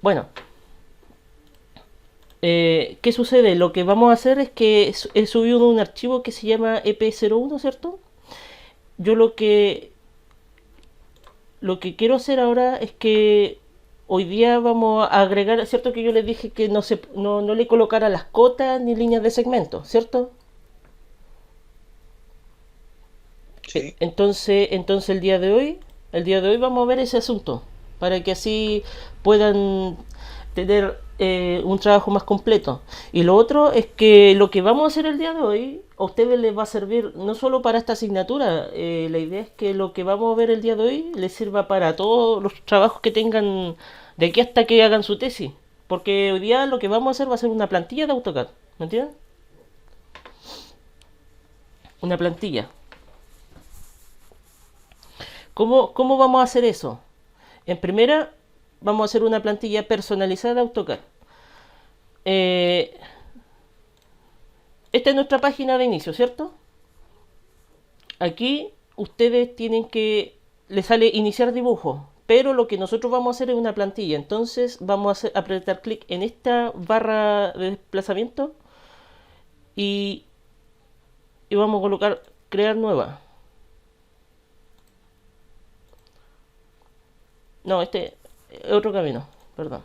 Bueno, ¿qué sucede? Lo que vamos a hacer es que he subido un archivo que se llama EP01, ¿cierto? Yo lo que quiero hacer ahora es que hoy día vamos a agregar, ¿cierto? Que yo les dije que no le colocara las cotas ni líneas de segmento, ¿cierto? Sí. Entonces el día de hoy vamos a ver ese asunto para que así puedan tener un trabajo más completo. Y lo otro es que lo que vamos a hacer el día de hoy a ustedes les va a servir no solo para esta asignatura, la idea es que lo que vamos a ver el día de hoy les sirva para todos los trabajos que tengan de aquí hasta que hagan su tesis. Porque hoy día lo que vamos a hacer va a ser una plantilla de AutoCAD, ¿me entienden? Una plantilla. ¿Cómo vamos a hacer eso? En primera, vamos a hacer una plantilla personalizada de AutoCAD. Eh, Esta es nuestra página de inicio, ¿cierto? Aquí ustedes tienen que... Les sale iniciar dibujo, pero lo que nosotros vamos a hacer es una plantilla. Entonces vamos a apretar clic en esta barra de desplazamiento y, y vamos a colocar crear nueva. No, este es otro camino, perdón.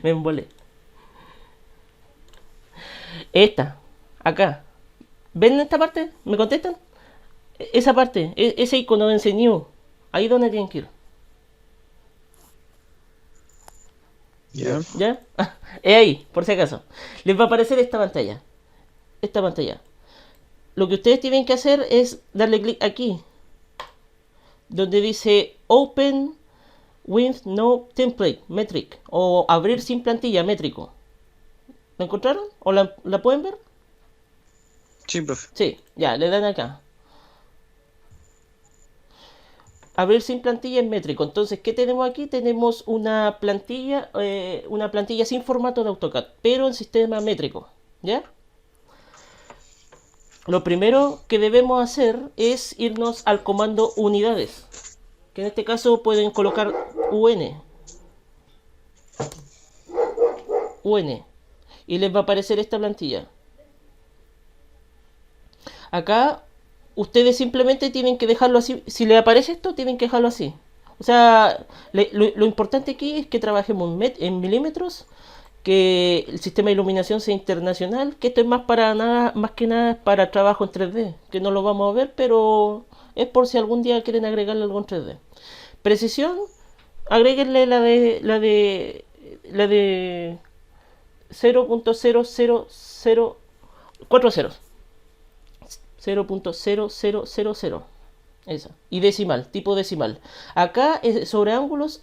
Me embolé. Esta, acá. ¿Ven esta parte? ¿Me contestan? Esa parte, ese icono de enseñó. Ahí donde tienen que ir. Ya. ¿Ya? Es ahí, por si acaso. Les va a aparecer esta pantalla. Esta pantalla. Lo que ustedes tienen que hacer es darle clic aquí. Donde dice Open with no template metric. O abrir sin plantilla métrico. ¿La encontraron? ¿O la pueden ver? Sí, profe. Sí, ya, le dan acá. Abrir sin plantilla en métrico. Entonces, ¿qué tenemos aquí? Tenemos una plantilla sin formato de AutoCAD, pero en sistema métrico. ¿Ya? Lo primero que debemos hacer es irnos al comando unidades, que en este caso pueden colocar UN, y les va a aparecer esta plantilla. Acá ustedes simplemente tienen que dejarlo así. Si les aparece esto, tienen que dejarlo así. O sea, lo importante aquí es que trabajemos en milímetros, que el sistema de iluminación sea internacional, que esto es más que nada para trabajo en 3D, que no lo vamos a ver, pero es por si algún día quieren agregarle algo en 3D. Precisión, agréguenle la de 0.00040, 0.0000. Esa. Y decimal, tipo decimal. Acá es sobre ángulos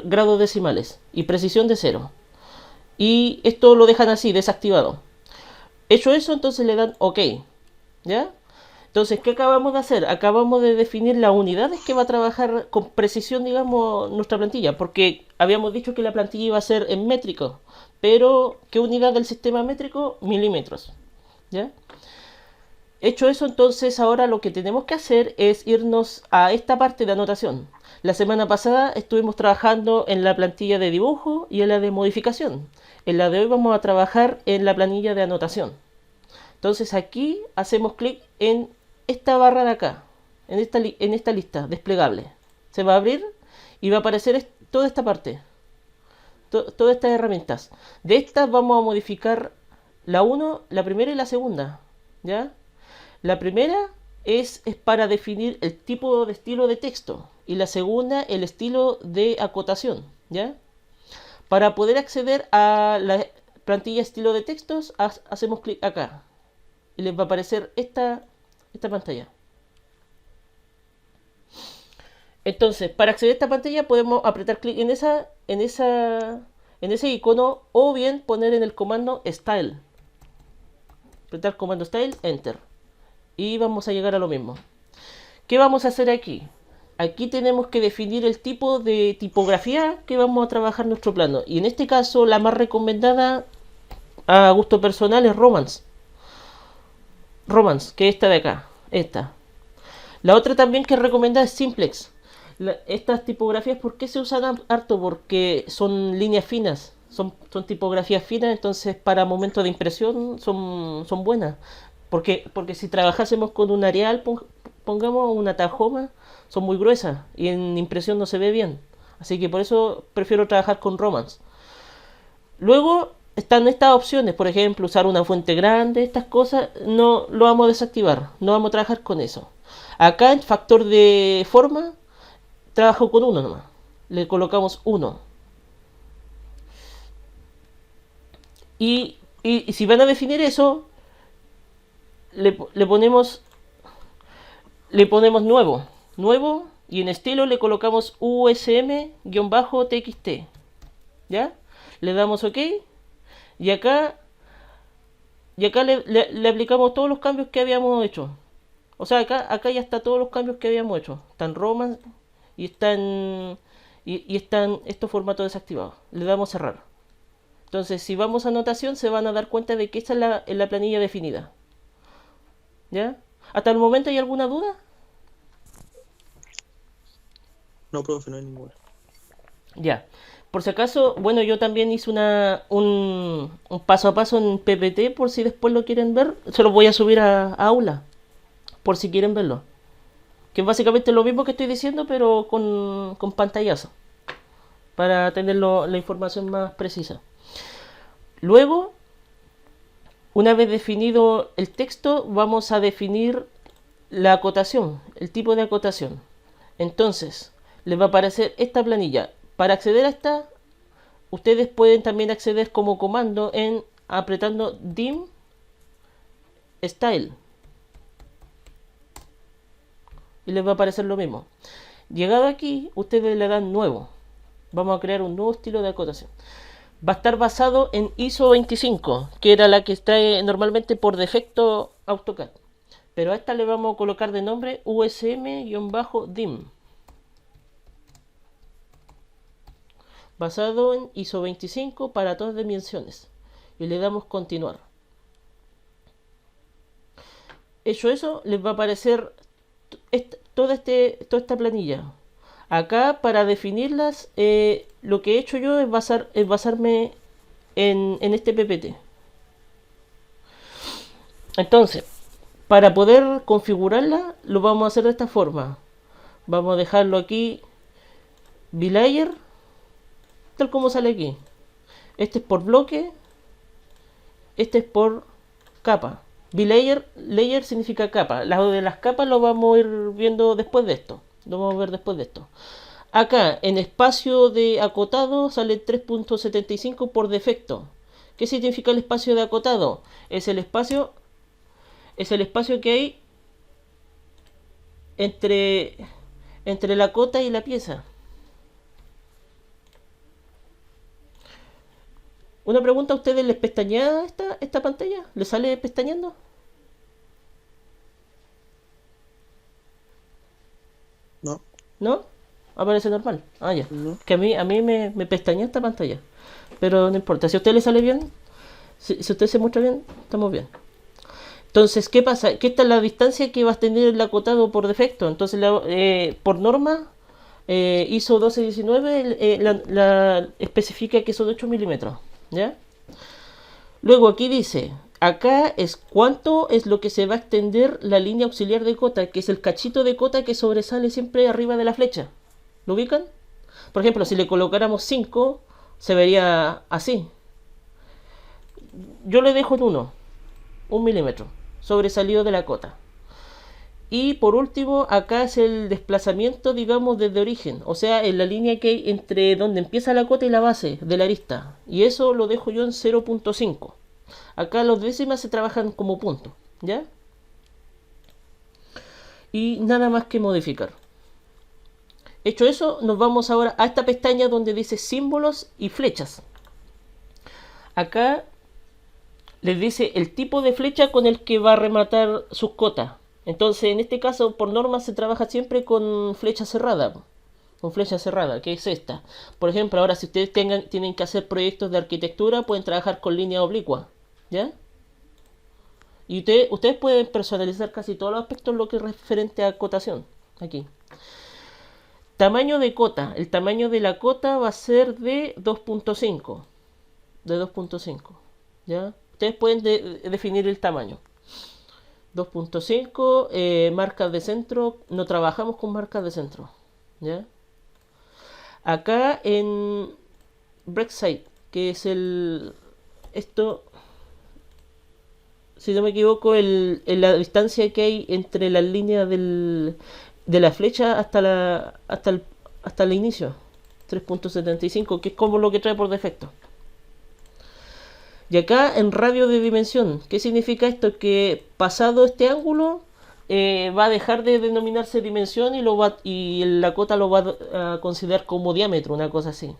grados decimales y precisión de cero. Y esto lo dejan así, desactivado. Hecho eso, entonces le dan OK. ¿Ya? Entonces, ¿qué acabamos de hacer? Acabamos de definir las unidades que va a trabajar con precisión, digamos, nuestra plantilla. Porque habíamos dicho que la plantilla iba a ser en métrico. Pero, ¿qué unidad del sistema métrico? Milímetros. ¿Ya? Hecho eso, entonces ahora lo que tenemos que hacer es irnos a esta parte de anotación. La semana pasada estuvimos trabajando en la plantilla de dibujo y en la de modificación. En la de hoy vamos a trabajar en la planilla de anotación. Entonces aquí hacemos clic en esta barra de acá, en esta lista desplegable. Se va a abrir y va a aparecer toda esta parte, todas estas herramientas. De estas vamos a modificar la primera y la segunda. ¿Ya? La primera es para definir el tipo de estilo de texto y la segunda el estilo de acotación. ¿Ya? Para poder acceder a la plantilla estilo de textos, hacemos clic acá y les va a aparecer esta pantalla. Entonces, para acceder a esta pantalla podemos apretar clic en ese icono o bien poner en el comando Style. Apretar comando Style, Enter. Y vamos a llegar a lo mismo. ¿Qué vamos a hacer aquí? Aquí tenemos que definir el tipo de tipografía que vamos a trabajar en nuestro plano. Y en este caso, la más recomendada a gusto personal es Romance. Romance, que es esta de acá. Esta. La otra también que recomendada es Simplex. Estas tipografías, ¿por qué se usan harto? Porque son líneas finas, son tipografías finas, entonces para momentos de impresión son buenas. Porque si trabajásemos con un Arial, pongamos una Tajoma, son muy gruesas y en impresión no se ve bien. Así que por eso prefiero trabajar con Romance. Luego están estas opciones, por ejemplo, usar una fuente grande, estas cosas, no lo vamos a desactivar, no vamos a trabajar con eso. Acá en factor de forma, trabajo con uno nomás. Le colocamos uno. Y si van a definir eso, le, le ponemos le ponemos nuevo. Nuevo y en estilo le colocamos USM-TXT. ¿Ya? Le damos OK. Y acá, le aplicamos todos los cambios que habíamos hecho. O sea, acá ya está todos los cambios que habíamos hecho. Están Roman y están estos formatos desactivados. Le damos cerrar. Entonces, si vamos a anotación, se van a dar cuenta de que esta es la planilla definida. ¿Ya? ¿Hasta el momento hay alguna duda? No, profe, no hay ninguna. Ya. Por si acaso, bueno, yo también hice un paso a paso en PPT, por si después lo quieren ver. Se lo voy a subir a Aula, por si quieren verlo. Que es básicamente lo mismo que estoy diciendo, pero con pantallazo. Para tener la información más precisa. Luego, una vez definido el texto, vamos a definir la acotación, el tipo de acotación. Entonces, les va a aparecer esta planilla. Para acceder a esta, ustedes pueden también acceder como comando apretando dim style. Y les va a aparecer lo mismo. Llegado aquí, ustedes le dan nuevo. Vamos a crear un nuevo estilo de acotación. Va a estar basado en ISO 25, que era la que trae normalmente por defecto AutoCAD. Pero a esta le vamos a colocar de nombre USM-DIM. Basado en ISO 25 para todas dimensiones. Y le damos continuar. Hecho eso, les va a aparecer toda esta planilla. Acá para definirlas, lo que he hecho yo es basarme en este PPT. Entonces, para poder configurarla, lo vamos a hacer de esta forma. Vamos a dejarlo aquí, Belayer, tal como sale aquí. Este es por bloque, este es por capa. Layer significa capa. Las de las capas lo vamos a ir viendo después de esto. Lo vamos a ver después de esto. Acá en espacio de acotado sale 3.75 por defecto. ¿Qué significa el espacio de acotado? Es el espacio que hay entre la cota y la pieza. Una pregunta, ¿a ustedes les pestañea esta pantalla? ¿Les sale pestañeando? No, ¿No? Aparece normal. Ah, ya. no. Que a mí me pestañea esta pantalla. Pero no importa. Si a usted le sale bien, si usted se muestra bien, estamos bien. Entonces, ¿qué pasa? Que esta es la distancia que va a tener el acotado por defecto. Entonces, por norma, ISO 1219 la especifica que son 8 milímetros. ¿Ya? Luego aquí dice, acá es cuánto es lo que se va a extender la línea auxiliar de cota, que es el cachito de cota que sobresale siempre arriba de la flecha. ¿Lo ubican? Por ejemplo, si le colocáramos 5, se vería así. Yo le dejo en 1 milímetro, sobresalido de la cota. Y por último, acá es el desplazamiento, digamos, desde origen. O sea, en la línea que hay entre donde empieza la cota y la base de la arista. Y eso lo dejo yo en 0.5. Acá los décimas se trabajan como punto. ¿Ya? Y nada más que modificar. Hecho eso, nos vamos ahora a esta pestaña donde dice símbolos y flechas. Acá les dice el tipo de flecha con el que va a rematar sus cotas. Entonces, en este caso, por norma se trabaja siempre con flecha cerrada. Con flecha cerrada, que es esta. Por ejemplo, ahora si ustedes tienen que hacer proyectos de arquitectura, pueden trabajar con línea oblicua. ¿Ya? Y ustedes pueden personalizar casi todos los aspectos en lo que es referente a acotación. Aquí. Tamaño de cota. El tamaño de la cota va a ser de 2.5. De 2.5. ¿Ya? Ustedes pueden definir el tamaño. 2.5. Marcas de centro. No trabajamos con marcas de centro. ¿Ya? Acá en Brexit, que es esto, si no me equivoco, la distancia que hay entre las líneas de la flecha hasta el inicio. 3.75, que es como lo que trae por defecto. Y acá en radio de dimensión, ¿qué significa esto? Que pasado este ángulo va a dejar de denominarse dimensión y la cota lo va a considerar como diámetro, una cosa así.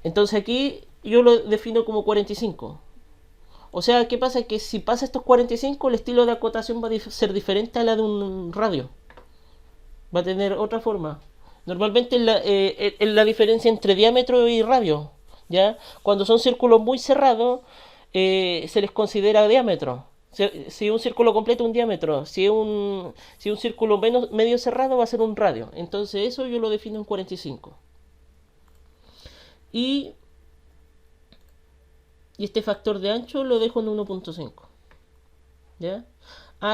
Entonces aquí yo lo defino como 45. O sea, ¿qué pasa? Que si pasa estos 45, el estilo de acotación va a ser diferente a la de un radio. Va a tener otra forma. Normalmente la diferencia entre diámetro y radio, ¿ya? Cuando son círculos muy cerrados, se les considera diámetro. Si un círculo completo un diámetro, si un círculo medio cerrado va a ser un radio. Entonces eso yo lo defino en 45. Y este factor de ancho lo dejo en 1.5. ¿Ya?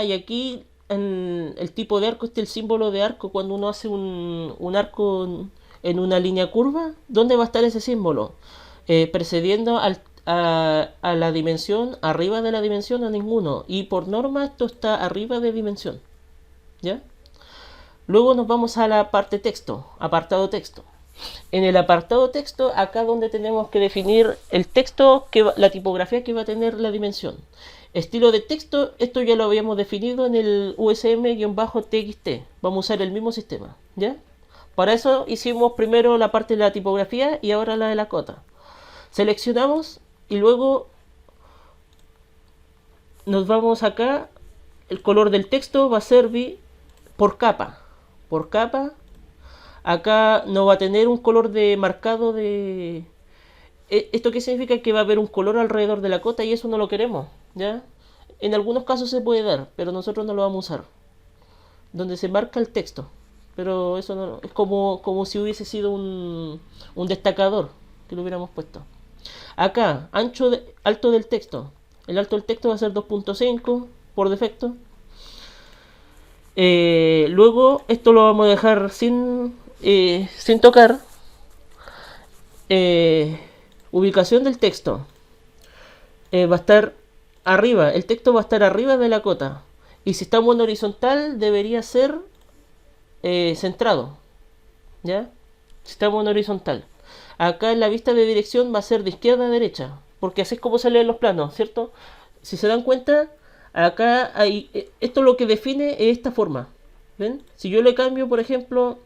Y aquí en el tipo de arco, el símbolo de arco, cuando uno hace un arco en una línea curva, ¿dónde va a estar ese símbolo? Precediendo a la dimensión, arriba de la dimensión, a ninguno. Y por norma esto está arriba de dimensión. ¿Ya? Luego nos vamos a la parte texto, apartado texto. En el apartado texto, acá donde tenemos que definir el texto, la tipografía que va a tener la dimensión. Estilo de texto, esto ya lo habíamos definido en el USM-TXT. Vamos a usar el mismo sistema, ¿ya? Para eso hicimos primero la parte de la tipografía y ahora la de la cota. Seleccionamos y luego nos vamos acá. El color del texto va a ser por capa. Por capa. Acá no va a tener un color de marcado de... ¿Esto qué significa? Que va a haber un color alrededor de la cota y eso no lo queremos, ¿ya? En algunos casos se puede dar, pero nosotros no lo vamos a usar. Donde se marca el texto. Pero eso no... Es como si hubiese sido un destacador que lo hubiéramos puesto. Acá, alto del texto. El alto del texto va a ser 2.5 por defecto. Luego, esto lo vamos a dejar sin tocar. Ubicación del texto. Va a estar arriba. El texto va a estar arriba de la cota. Y si estamos en horizontal, debería ser centrado. ¿Ya? Si estamos en horizontal. Acá en la vista de dirección va a ser de izquierda a derecha. Porque así es como se leen los planos, ¿cierto? Si se dan cuenta, acá hay... Esto lo que define es esta forma. ¿Ven? Si yo le cambio, por ejemplo...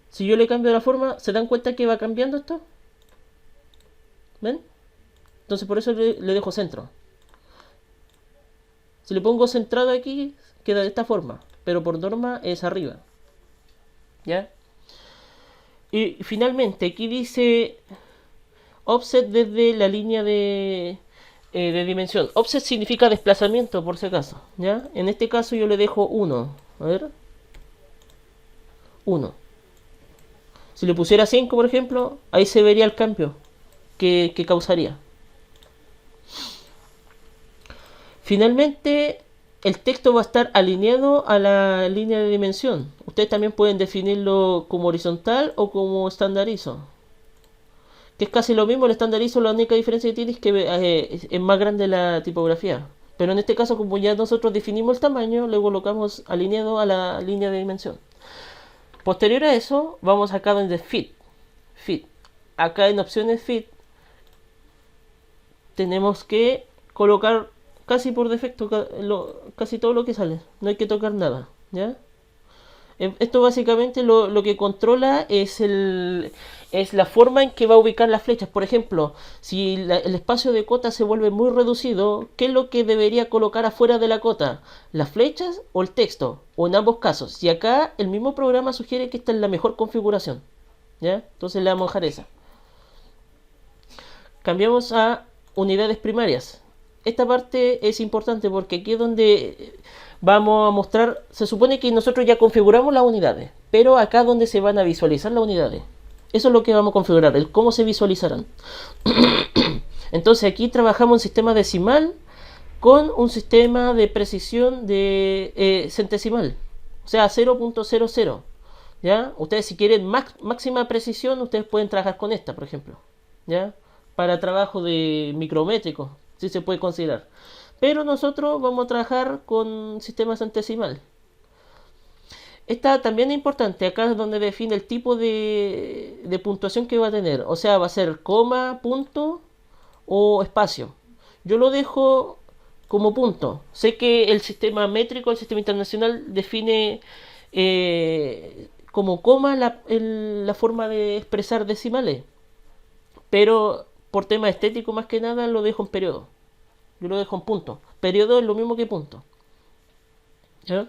Si yo le cambio la forma, ¿se dan cuenta que va cambiando esto? ¿Ven? Entonces por eso le dejo centro. Si le pongo centrado aquí, queda de esta forma. Pero por norma es arriba. ¿Ya? Y finalmente, aquí dice offset desde la línea de dimensión. Offset significa desplazamiento, por si acaso. ¿Ya? En este caso yo le dejo 1. A ver. 1. Si le pusiera 5, por ejemplo, ahí se vería el cambio que causaría. Finalmente, el texto va a estar alineado a la línea de dimensión. Ustedes también pueden definirlo como horizontal o como estandarizo. Que es casi lo mismo, el estandarizo, la única diferencia que tiene es que es más grande la tipografía. Pero en este caso, como ya nosotros definimos el tamaño, le colocamos alineado a la línea de dimensión. Posterior a eso, vamos acá donde Fit. Acá en opciones Fit, tenemos que colocar casi por defecto casi todo lo que sale. No hay que tocar nada, ¿ya? Esto básicamente lo que controla es la forma en que va a ubicar las flechas. Por ejemplo, si el espacio de cota se vuelve muy reducido, ¿qué es lo que debería colocar afuera de la cota? ¿Las flechas o el texto? O en ambos casos. Y acá el mismo programa sugiere que esta es la mejor configuración, ¿ya? Entonces le vamos a dejar esa. Cambiamos a unidades primarias. esta parte es importante porque aquí es donde vamos a mostrar, se supone que nosotros ya configuramos las unidades, pero acá es donde se van a visualizar las unidades. Eso es lo que vamos a configurar, el cómo se visualizarán. Entonces aquí trabajamos en sistema decimal con un sistema de precisión de centesimal, o sea 0.00. ¿Ya? Ustedes si quieren máxima precisión, ustedes pueden trabajar con esta, por ejemplo. ¿Ya? Para trabajo de micrométrico, si se puede considerar. Pero nosotros vamos a trabajar con sistema centesimal. Esta también es importante, acá es donde define el tipo de puntuación que va a tener. O sea, va a ser coma, punto o espacio. Yo lo dejo como punto. Sé que el sistema métrico, el sistema internacional, define como coma la forma de expresar decimales. Pero por tema estético más que nada lo dejo en periodo. Yo lo dejo en punto. Periodo es lo mismo que punto. ¿Ya?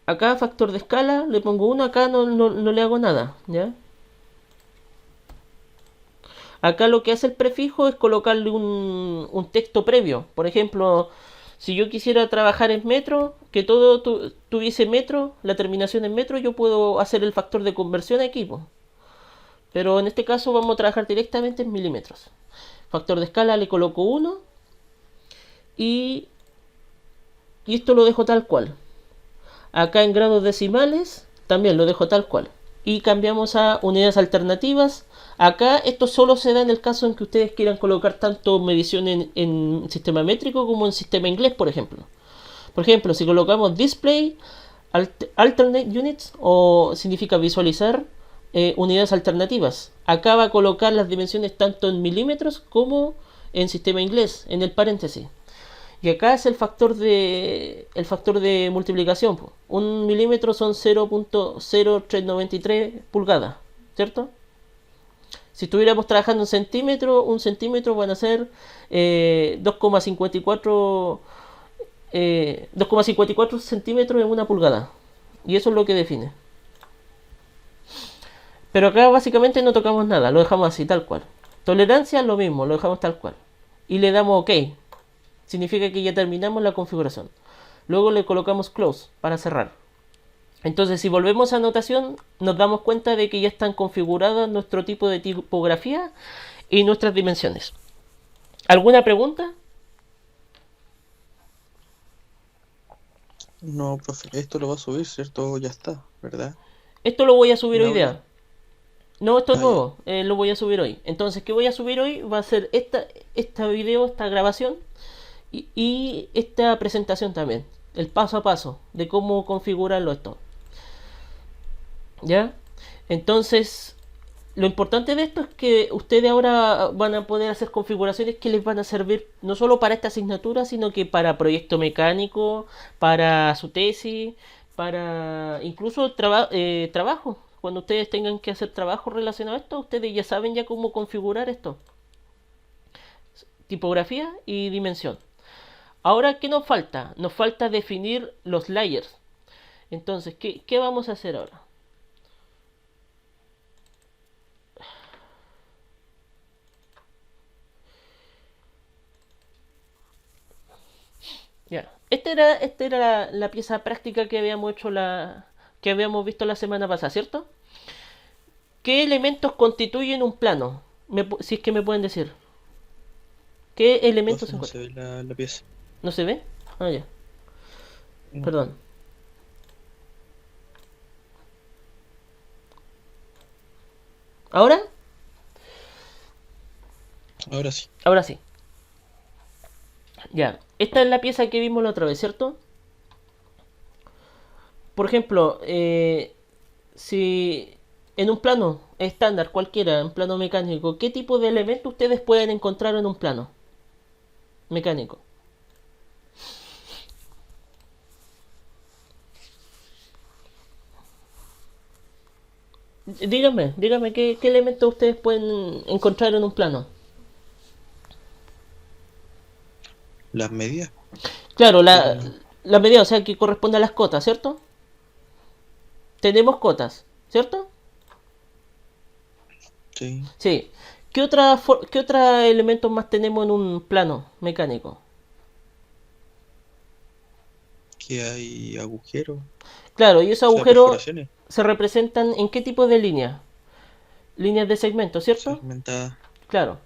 Acá factor de escala le pongo 1, acá no le hago nada. ¿Ya? Acá lo que hace el prefijo es colocarle un texto previo. Por ejemplo, si yo quisiera trabajar en metro, que todo tuviese metro, la terminación en metro, yo puedo hacer el factor de conversión aquí, po. Pero en este caso vamos a trabajar directamente en milímetros. Factor de escala le coloco 1 y, y esto lo dejo tal cual. Acá en grados decimales también lo dejo tal cual. Y cambiamos a unidades alternativas. Acá esto solo se da en el caso en que ustedes quieran colocar tanto medición en sistema métrico como en sistema inglés, por ejemplo. Por ejemplo, si colocamos display alternate units, o significa visualizar unidades alternativas. Acá va a colocar las dimensiones tanto en milímetros como en sistema inglés, en el paréntesis. Y acá es el factor de multiplicación, po. Un milímetro son 0.0393 pulgadas, ¿cierto? Si estuviéramos trabajando en centímetros, un centímetro van a ser 2,54 centímetros en una pulgada. Y eso es lo que define. Pero acá básicamente no tocamos nada, lo dejamos así, tal cual. Tolerancia, lo mismo, lo dejamos tal cual. Y le damos OK. Significa que ya terminamos la configuración. Luego le colocamos Close para cerrar. Entonces, si volvemos a anotación, nos damos cuenta de que ya están configuradas nuestro tipo de tipografía y nuestras dimensiones. ¿Alguna pregunta? No, profe, esto lo va a subir, ¿cierto? Ya está, ¿verdad? Esto lo voy a subir En hoy audio. día. No, esto es Ah, ya. nuevo. Lo voy a subir hoy. Entonces, ¿qué voy a subir hoy? Va a ser esta video, esta grabación y esta presentación también. El paso a paso de cómo configurarlo esto. ¿Ya? Entonces, lo importante de esto es que ustedes ahora van a poder hacer configuraciones que les van a servir no solo para esta asignatura, sino que para proyecto mecánico, para su tesis, para incluso trabajo. Cuando ustedes tengan que hacer trabajo relacionado a esto, ustedes ya saben ya cómo configurar esto. Tipografía y dimensión. Ahora, ¿qué nos falta? Nos falta definir los layers. Entonces, ¿qué vamos a hacer ahora? Ya. Esta era la pieza práctica que habíamos hecho que habíamos visto la semana pasada, ¿cierto? ¿Qué elementos constituyen un plano? Si es que me pueden decir. ¿Qué elementos Profe, se no se encuentran? ve la pieza. ¿No se ve? Ah, ya. No. Perdón. ¿Ahora? Ahora sí. Ahora sí. Ya. Esta es la pieza que vimos la otra vez, ¿cierto? Por ejemplo, si en un plano estándar cualquiera, en plano mecánico, ¿qué tipo de elemento ustedes pueden encontrar en un plano mecánico? Dígame, ¿qué elementos ustedes pueden encontrar en un plano? Las medidas Claro, de la medida, o sea, que corresponde a las cotas, ¿cierto? Tenemos cotas, ¿cierto? sí. Sí. qué otros elementos más tenemos en un plano mecánico? Que hay agujeros, o Claro, y esos sea, agujeros perforaciones se representan en qué tipo de línea. Líneas de segmento, ¿cierto? segmentadas. Claro. Sí.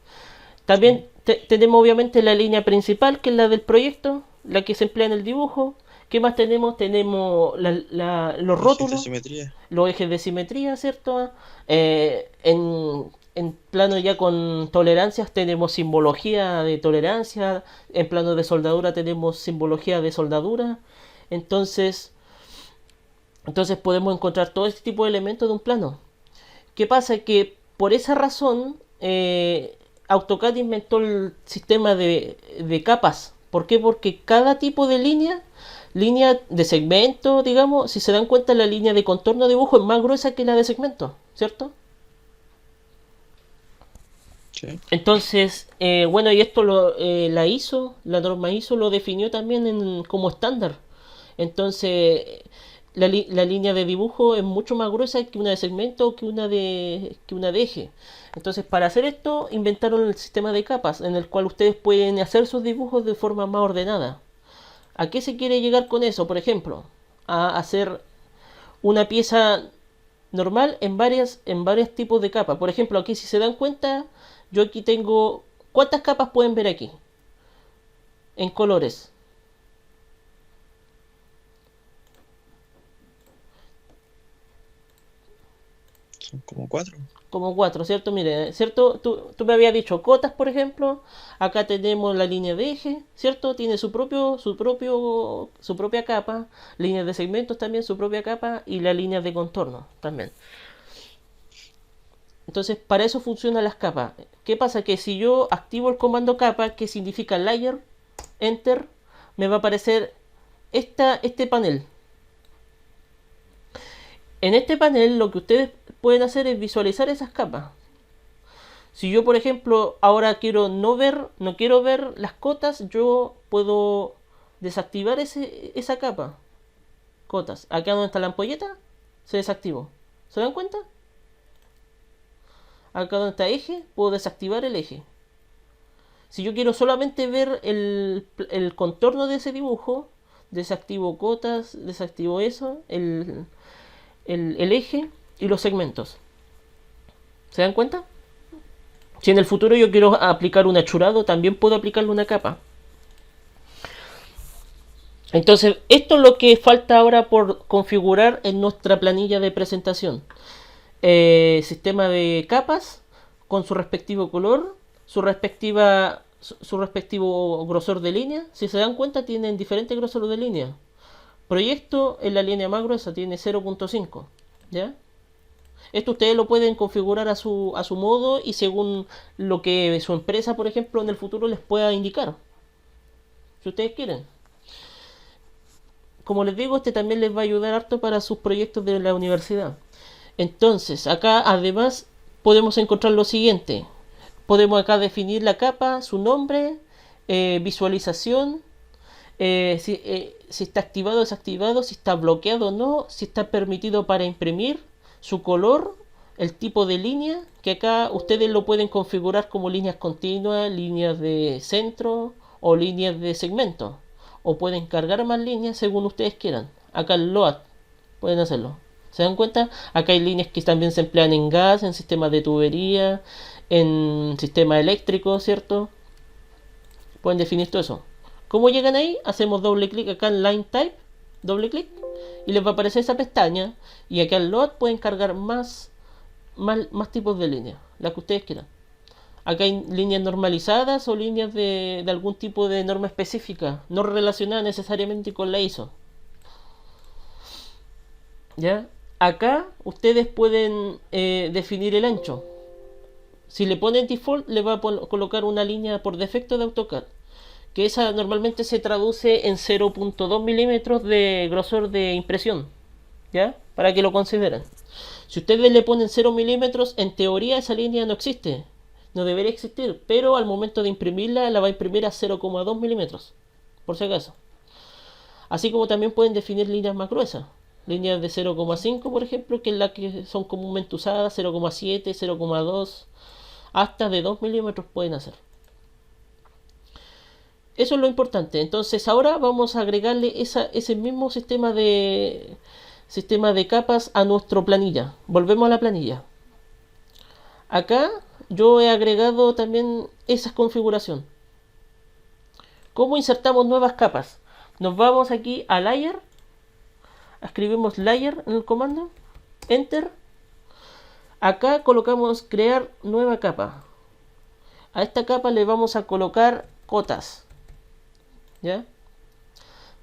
También tenemos obviamente la línea principal, que es la del proyecto, la que se emplea en el dibujo. ¿Qué más tenemos? Tenemos los Ejes de rótulos, simetría. los ejes de simetría, ¿cierto? En plano ya con tolerancias tenemos simbología de tolerancia, en plano de soldadura tenemos simbología de soldadura. Entonces, entonces podemos encontrar todo este tipo de elementos de un plano. ¿Qué pasa? Que por esa razón AutoCAD inventó el sistema de capas. ¿Por qué? Porque cada tipo de línea de segmento, digamos, si se dan cuenta, la línea de contorno de dibujo es más gruesa que la de segmento, ¿cierto? Sí. Entonces, bueno, y esto la ISO, la norma ISO lo definió también como estándar. Entonces, la línea de dibujo es mucho más gruesa que una de segmento o que una de eje. Entonces, para hacer esto, inventaron el sistema de capas, en el cual ustedes pueden hacer sus dibujos de forma más ordenada. ¿A qué se quiere llegar con eso? Por ejemplo, a hacer una pieza normal en varios tipos de capas. Por ejemplo, aquí si se dan cuenta, yo aquí tengo... ¿Cuántas capas pueden ver aquí? En colores. Son como cuatro. Como cuatro, ¿cierto? Mire, ¿cierto? Tú me habías dicho cotas, por ejemplo. Acá tenemos la línea de eje, ¿cierto? Tiene su propia capa. Líneas de segmentos también, su propia capa. Y las líneas de contorno también. Entonces, para eso funcionan las capas. ¿Qué pasa? Que si yo activo el comando capa, que significa layer, enter, me va a aparecer este panel. En este panel lo que ustedes pueden hacer es visualizar esas capas. Si yo, por ejemplo, ahora no quiero ver las cotas, yo puedo desactivar esa capa. Cotas. Acá donde está la ampolleta, se desactivó. ¿Se dan cuenta? Acá donde está eje, puedo desactivar el eje. Si yo quiero solamente ver el contorno de ese dibujo, desactivo cotas, desactivo eso, el eje y los segmentos. ¿Se dan cuenta? Si en el futuro yo quiero aplicar un achurado, también puedo aplicarle una capa. Entonces, esto es lo que falta ahora por configurar en nuestra planilla de presentación. Sistema de capas con su respectivo color, su respectivo grosor de línea. Si se dan cuenta, tienen diferentes grosor de línea. Proyecto en la línea más gruesa tiene 0.5. ¿Ya? Esto ustedes lo pueden configurar a su modo y según lo que su empresa, por ejemplo, en el futuro les pueda indicar. Si ustedes quieren. Como les digo, este también les va a ayudar harto para sus proyectos de la universidad. Entonces, acá además podemos encontrar lo siguiente. Podemos acá definir la capa, su nombre, visualización, si está activado o desactivado, si está bloqueado o no, si está permitido para imprimir, su color, el tipo de línea, que acá ustedes lo pueden configurar como líneas continuas, líneas de centro o líneas de segmento. O pueden cargar más líneas según ustedes quieran. Acá el load pueden hacerlo. ¿Se dan cuenta? Acá hay líneas que también se emplean en gas, en sistemas de tubería, en sistema eléctrico, ¿cierto? Pueden definir todo eso. ¿Cómo llegan ahí? Hacemos doble clic acá en Line Type, doble clic, y les va a aparecer esa pestaña. Y acá en Load pueden cargar más tipos de líneas, las que ustedes quieran. Acá hay líneas normalizadas o líneas de algún tipo de norma específica, no relacionada necesariamente con la ISO. ¿Ya? Acá ustedes pueden definir el ancho. Si le ponen default, le va a colocar una línea por defecto de AutoCAD, que esa normalmente se traduce en 0.2 milímetros de grosor de impresión, ¿ya? Para que lo consideren. Si ustedes le ponen 0 milímetros, en teoría esa línea no existe, no debería existir, pero al momento de imprimirla la va a imprimir a 0.2 milímetros, por si acaso. Así como también pueden definir líneas más gruesas, líneas de 0.5 por ejemplo, que es la que son comúnmente usadas, 0.7, 0.2. Hasta de 2 milímetros pueden hacer. Eso es lo importante. Entonces ahora vamos a agregarle ese mismo sistema de capas a nuestra planilla. Volvemos a la planilla. Acá yo he agregado también esa configuración. ¿Cómo insertamos nuevas capas? Nos vamos aquí a Layer. Escribimos Layer en el comando. Enter. Acá colocamos crear nueva capa. A esta capa le vamos a colocar cotas. ¿Ya?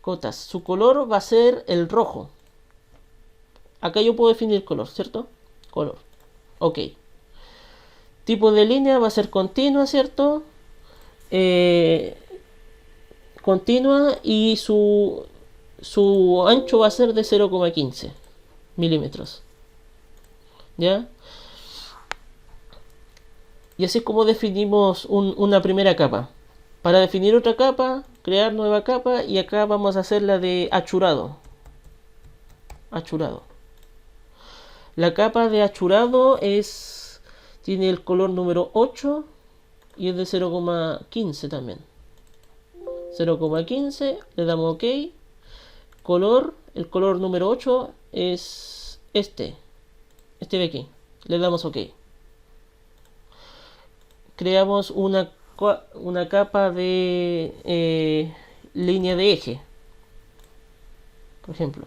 Cotas. Su color va a ser el rojo. Acá yo puedo definir color, ¿cierto? Color. Ok. Tipo de línea va a ser continua, ¿cierto? Continua, y su ancho va a ser de 0,15 milímetros. ¿Ya? Y así es como definimos una primera capa. Para definir otra capa, crear nueva capa, y acá vamos a hacer la de achurado. Achurado. La capa de achurado tiene el color número 8 y es de 0,15 también. 0,15, le damos OK. Color, el color número 8 es este de aquí. Le damos OK. Creamos una capa de línea de eje. Por ejemplo,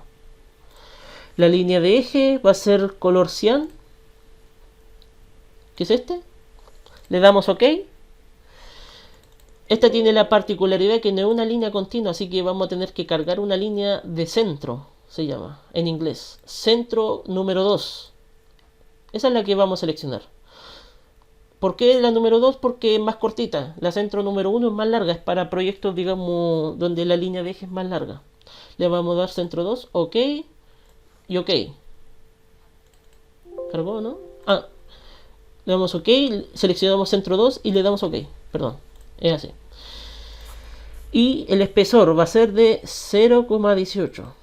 la línea de eje va a ser color cian, que es este. Le damos OK. Esta tiene la particularidad que no es una línea continua, así que vamos a tener que cargar una línea de centro, se llama en inglés. Centro número 2. Esa es la que vamos a seleccionar. ¿Por qué la número 2? Porque es más cortita. La centro número 1 es más larga. Es para proyectos, digamos, donde la línea de eje es más larga. Le vamos a dar centro 2, OK y OK. ¿Cargó, no? Le damos OK, seleccionamos centro 2 y le damos OK. Perdón, es así. Y el espesor va a ser de 0,18.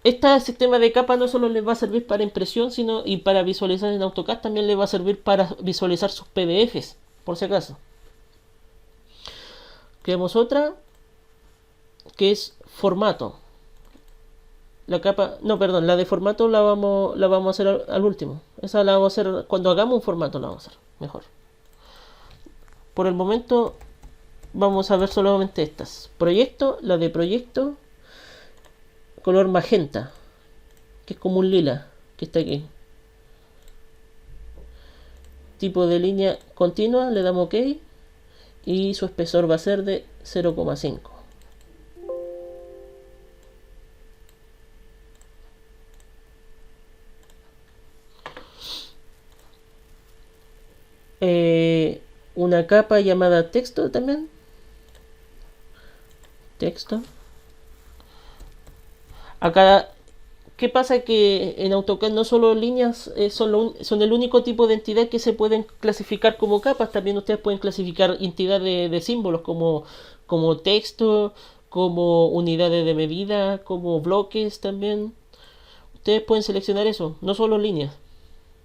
Este sistema de capa no solo les va a servir para impresión, sino y para visualizar en AutoCAD, también les va a servir para visualizar sus PDFs, por si acaso. Creamos otra que es formato. La capa, no, perdón, la de formato la vamos a hacer al último. Esa la vamos a hacer cuando hagamos un formato, la vamos a hacer mejor. Por el momento vamos a ver solamente estas. Proyecto, la de proyecto, color magenta, que es como un lila, que está aquí. Tipo de línea continua, le damos OK y su espesor va a ser de 0,5. Una capa llamada texto también. Texto. Acá, ¿qué pasa? Que en AutoCAD no solo líneas son el único tipo de entidad que se pueden clasificar como capas. También ustedes pueden clasificar entidades de símbolos como texto, como unidades de medida, como bloques también. Ustedes pueden seleccionar eso, no solo líneas.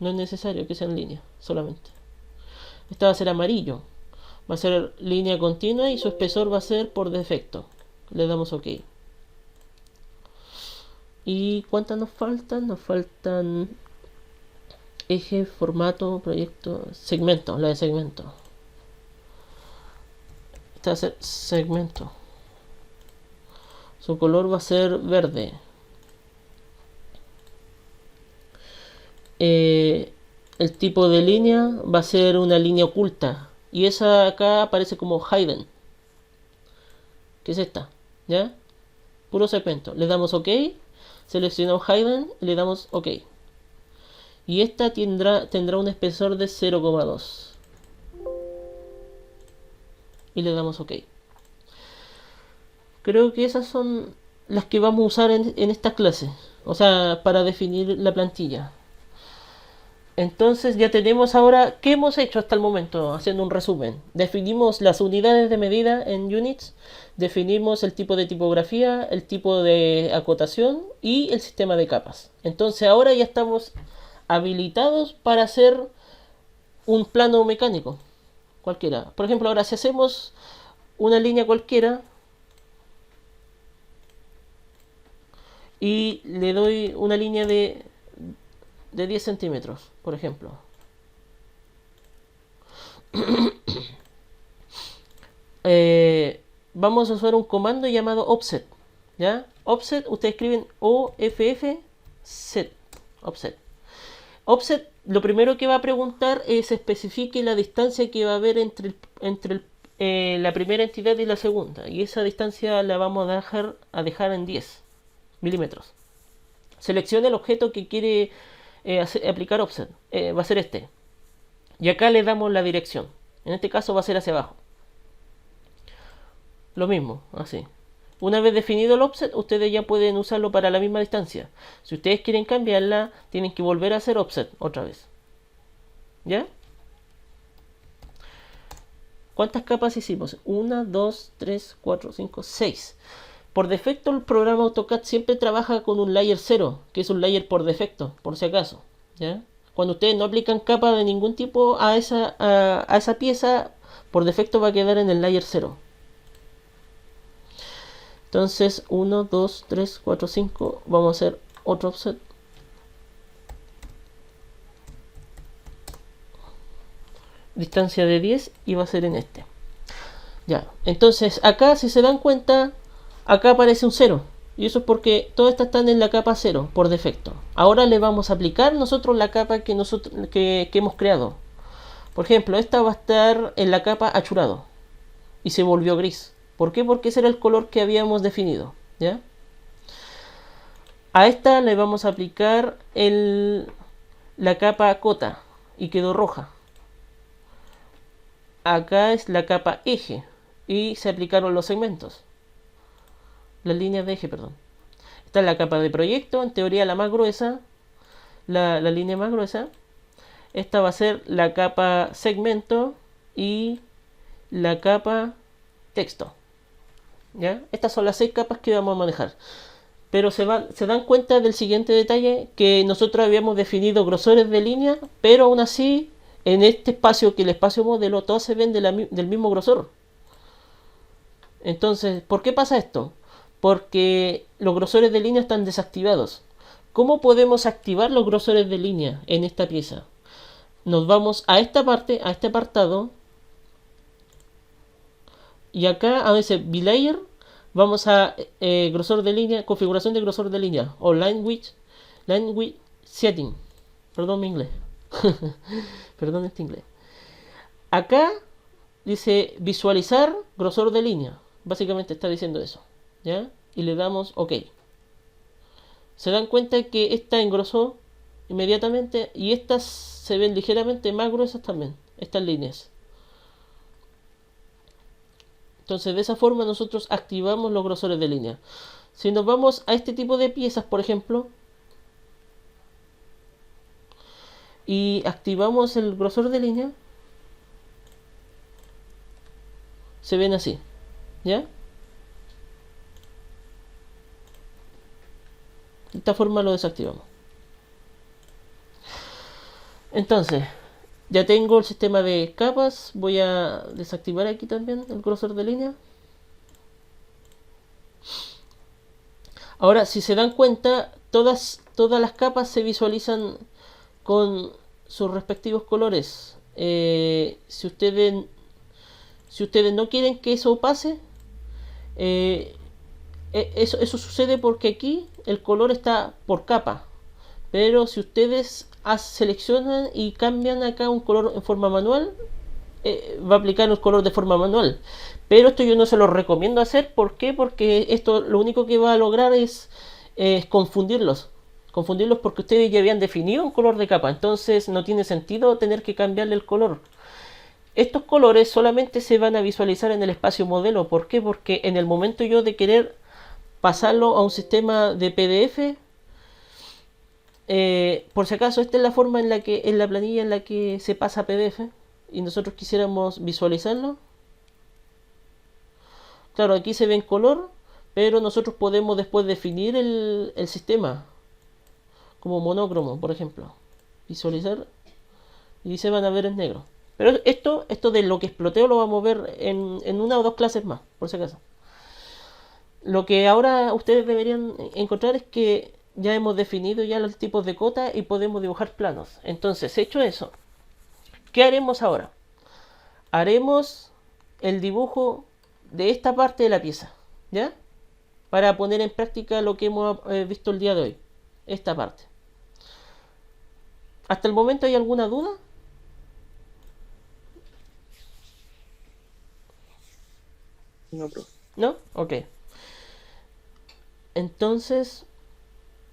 No es necesario que sean líneas solamente. Esta va a ser amarillo. Va a ser línea continua y su espesor va a ser por defecto. Le damos OK. ¿Y cuántas nos faltan? Nos faltan eje, formato, proyecto, segmento. La de segmento. Esta va a ser segmento. Su color va a ser verde. El tipo de línea va a ser una línea oculta. Y esa acá aparece como hidden. Que es esta. ¿Ya? Puro segmento. Le damos OK. Seleccionamos hidden. Le damos OK. Y esta tendrá un espesor de 0,2. Y le damos OK. Creo que esas son las que vamos a usar en esta clase. O sea, para definir la plantilla. Entonces ya tenemos ahora qué hemos hecho hasta el momento, haciendo un resumen. Definimos las unidades de medida en units, definimos el tipo de tipografía, el tipo de acotación y el sistema de capas. Entonces ahora ya estamos habilitados para hacer un plano mecánico cualquiera. Por ejemplo, ahora si hacemos una línea cualquiera y le doy una línea de 10 centímetros, por ejemplo. Vamos a usar un comando llamado offset. ¿Ya? Offset, ustedes escriben OFF-set. Offset. Offset, lo primero que va a preguntar es especifique la distancia que va a haber entre la primera entidad y la segunda. Y esa distancia la vamos a dejar en 10 milímetros. Seleccione el objeto que quiere aplicar offset. Va a ser este. Y acá le damos la dirección. En este caso va a ser hacia abajo. Lo mismo, así. Una vez definido el offset, ustedes ya pueden usarlo para la misma distancia. Si ustedes quieren cambiarla, tienen que volver a hacer offset otra vez. ¿Ya? ¿Cuántas capas hicimos? 1, 2, 3, 4, 5, 6. Por defecto el programa AutoCAD siempre trabaja con un layer 0, que es un layer por defecto, por si acaso. ¿Ya? Cuando ustedes no aplican capa de ningún tipo a esa pieza, por defecto va a quedar en el layer 0. Entonces 1, 2, 3, 4, 5. Vamos a hacer otro offset. Distancia de 10 y va a ser en este. Ya, entonces acá si se dan cuenta, acá aparece un 0. Y eso es porque todas estas están en la capa 0 por defecto. Ahora le vamos a aplicar nosotros la capa que hemos creado. Por ejemplo, esta va a estar en la capa achurado. Y se volvió gris. ¿Por qué? Porque ese era el color que habíamos definido. ¿Ya? A esta le vamos a aplicar la capa cota. Y quedó roja. Acá es la capa eje. Y se aplicaron los segmentos. Las líneas de eje, perdón. Esta es la capa de proyecto. En teoría la más gruesa. La línea más gruesa. Esta va a ser la capa segmento. Y la capa texto. ¿Ya? Estas son las 6 capas que vamos a manejar. Pero se dan cuenta del siguiente detalle, que nosotros habíamos definido grosores de línea, pero aún así, en este espacio, que el espacio modelo, todos se ven del mismo grosor. Entonces, ¿por qué pasa esto? Porque los grosores de línea están desactivados. ¿Cómo podemos activar los grosores de línea en esta pieza? Nos vamos a esta parte, a este apartado, y acá a ese B-Layer vamos a grosor de línea, configuración de grosor de línea o line width setting. Perdón mi inglés. Perdón este inglés. Acá dice visualizar grosor de línea. Básicamente está diciendo eso. ¿Ya? Y le damos OK. Se dan cuenta que esta engrosó inmediatamente y estas se ven ligeramente más gruesas también. Estas líneas. Entonces de esa forma nosotros activamos los grosores de línea. Si nos vamos a este tipo de piezas, por ejemplo, y activamos el grosor de línea, se ven así. ¿Ya? De esta forma lo desactivamos. Entonces, ya tengo el sistema de capas. Voy a desactivar aquí también el grosor de línea. Ahora, si se dan cuenta, todas las capas se visualizan con sus respectivos colores. Si ustedes no quieren que eso pase, eso sucede porque aquí el color está por capa. Pero si ustedes seleccionan y cambian acá un color en forma manual, va a aplicar el color de forma manual. Pero esto yo no se lo recomiendo hacer. ¿Por qué? Porque esto lo único que va a lograr es confundirlos. Confundirlos porque ustedes ya habían definido un color de capa. Entonces no tiene sentido tener que cambiarle el color. Estos colores solamente se van a visualizar en el espacio modelo. ¿Por qué? Porque en el momento yo de querer pasarlo a un sistema de PDF, por si acaso esta es la forma en la planilla en la que se pasa a PDF y nosotros quisiéramos visualizarlo. Claro, aquí se ve en color, pero nosotros podemos después definir el sistema como monócromo, por ejemplo. visualizar, y se van a ver en negro. Pero esto de lo que exploteo lo vamos a ver en una o dos clases más, por si acaso. Lo que ahora ustedes deberían encontrar es que ya hemos definido ya los tipos de cota y podemos dibujar planos. Entonces, hecho eso, ¿qué haremos ahora? Haremos el dibujo de esta parte de la pieza, ¿ya? Para poner en práctica lo que hemos visto el día de hoy. Esta parte. ¿Hasta el momento hay alguna duda? No, profe. ¿No? Ok. Entonces,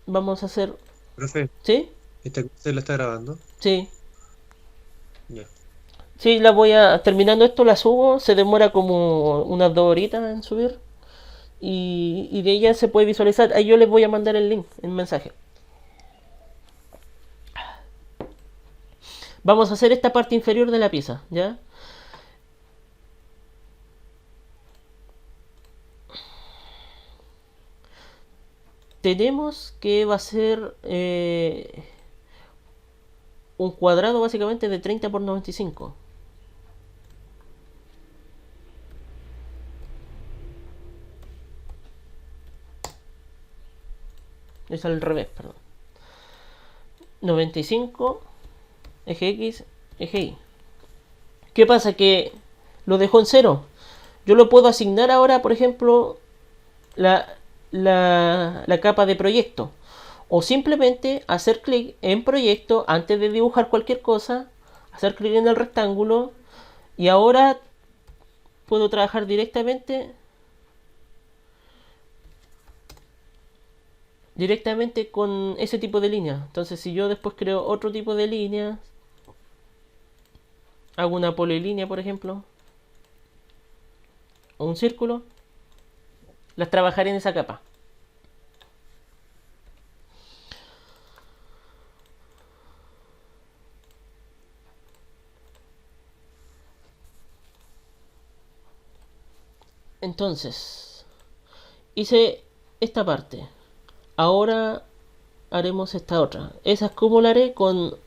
vamos a hacer... Profe, ¿Sí? ¿esta clase la está grabando? Sí. Ya. Sí, la voy a... Terminando esto la subo. Se demora como unas 2 horitas en subir. Y de ella se puede visualizar. Ahí yo les voy a mandar el link, el mensaje. Vamos a hacer esta parte inferior de la pieza, ¿ya? Tenemos que va a ser un cuadrado básicamente de 30 por 95. Es al revés, perdón. 95, eje X, eje Y. ¿Qué pasa? Que lo dejó en cero. Yo lo puedo asignar ahora, por ejemplo, la capa de proyecto. O simplemente hacer clic en proyecto antes de dibujar cualquier cosa. Hacer clic en el rectángulo. Y ahora puedo trabajar directamente con ese tipo de línea. Entonces si yo después creo otro tipo de línea, hago una polilínea por ejemplo, o un círculo, las trabajaré en esa capa. Entonces hice esta parte, ahora haremos esta otra. Esas como la haré con...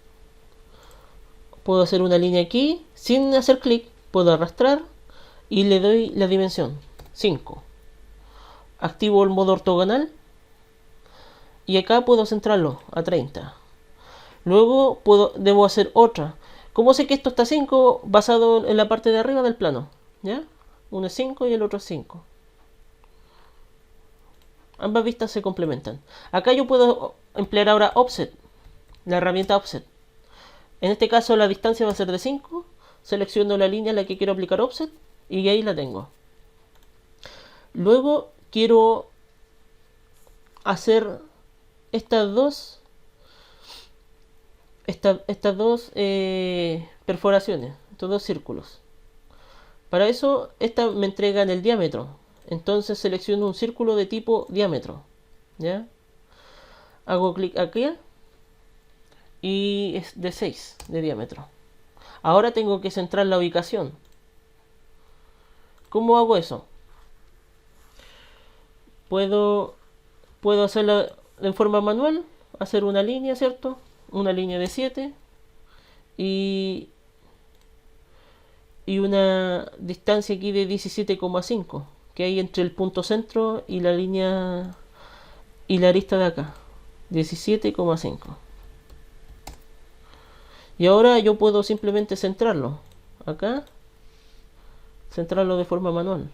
Puedo hacer una línea aquí sin hacer clic, puedo arrastrar y le doy la dimensión 5. Activo el modo ortogonal y acá puedo centrarlo a 30. Luego debo hacer otra. ¿Cómo sé que esto está 5? Basado en la parte de arriba del plano, ¿ya? Uno es 5 y el otro es 5. Ambas vistas se complementan. Acá yo puedo emplear ahora offset, la herramienta offset. En este caso la distancia va a ser de 5. Selecciono la línea en la que quiero aplicar offset y ahí la tengo. Luego quiero hacer estas dos perforaciones, estos dos círculos. Para eso esta me entrega en el diámetro. Entonces selecciono un círculo de tipo diámetro, ¿ya? Hago clic aquí y es de 6 de diámetro. Ahora tengo que centrar la ubicación. ¿Cómo hago eso? Puedo hacerlo en forma manual, hacer una línea, ¿cierto? Una línea de 7 y una distancia aquí de 17,5 que hay entre el punto centro y la línea y la arista de acá, 17,5. Y ahora yo puedo simplemente centrarlo acá, centrarlo de forma manual.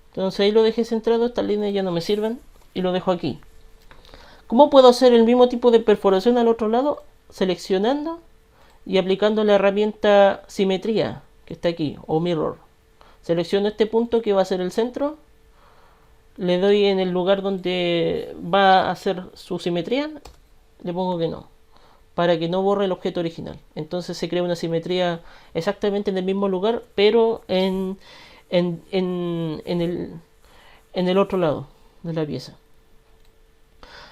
Entonces ahí lo dejé centrado, estas líneas ya no me sirven y lo dejo aquí. ¿Cómo puedo hacer el mismo tipo de perforación al otro lado? Seleccionando y aplicando la herramienta simetría que está aquí, o mirror. Selecciono este punto que va a ser el centro, le doy en el lugar donde va a hacer su simetría, le pongo que no, para que no borre el objeto original. Entonces se crea una simetría exactamente en el mismo lugar, pero en el otro lado de la pieza.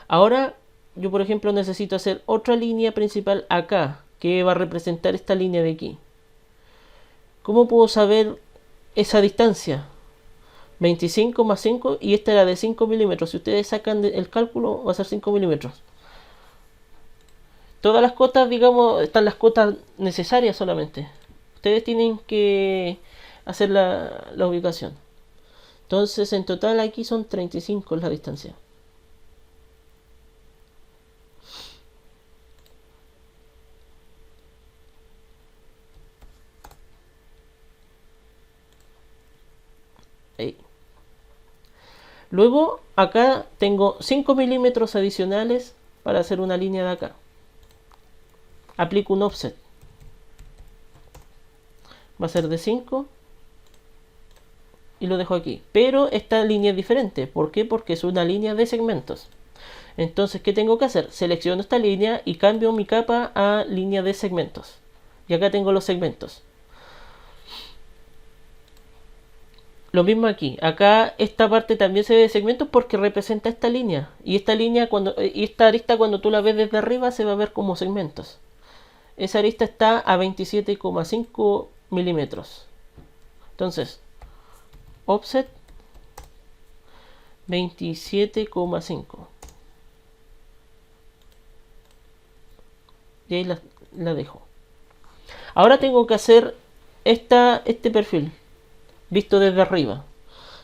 Ahora, yo por ejemplo necesito hacer otra línea principal acá, que va a representar esta línea de aquí. ¿Cómo puedo saber esa distancia? 25 más 5 y esta era de 5 milímetros. Si ustedes sacan el cálculo, va a ser 5 milímetros. Todas las cotas, digamos, están las cotas necesarias solamente. Ustedes tienen que hacer la ubicación. Entonces, en total aquí son 35 la distancia. Ahí. Luego, acá tengo 5 milímetros adicionales para hacer una línea de acá. Aplico un offset. Va a ser de 5 y lo dejo aquí. Pero esta línea es diferente. ¿Por qué? Porque es una línea de segmentos. Entonces, ¿qué tengo que hacer? Selecciono esta línea y cambio mi capa a línea de segmentos. Y acá tengo los segmentos. Lo mismo aquí. Acá esta parte también se ve de segmentos porque representa esta línea. Y esta línea y esta arista cuando tú la ves desde arriba se va a ver como segmentos. Esa arista está a 27,5 milímetros. Entonces, offset 27,5. Y ahí la dejo. Ahora tengo que hacer este perfil visto desde arriba.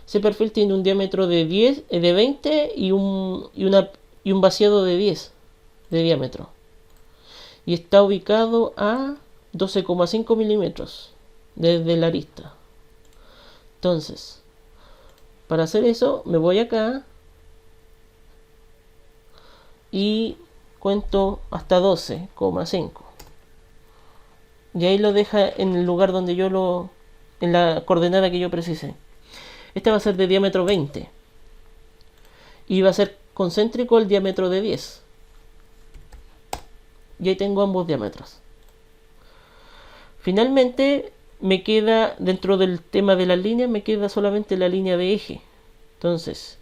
Ese perfil tiene un diámetro de 20 y un vaciado de 10 de diámetro. Y está ubicado a 12,5 milímetros desde la arista. Entonces, para hacer eso, me voy acá y cuento hasta 12,5. Y ahí lo deja en el lugar donde en la coordenada que yo precise. Este va a ser de diámetro 20 y va a ser concéntrico el diámetro de 10. Y ahí tengo ambos diámetros. Finalmente me queda, dentro del tema de las líneas, me queda solamente la línea de eje. Entonces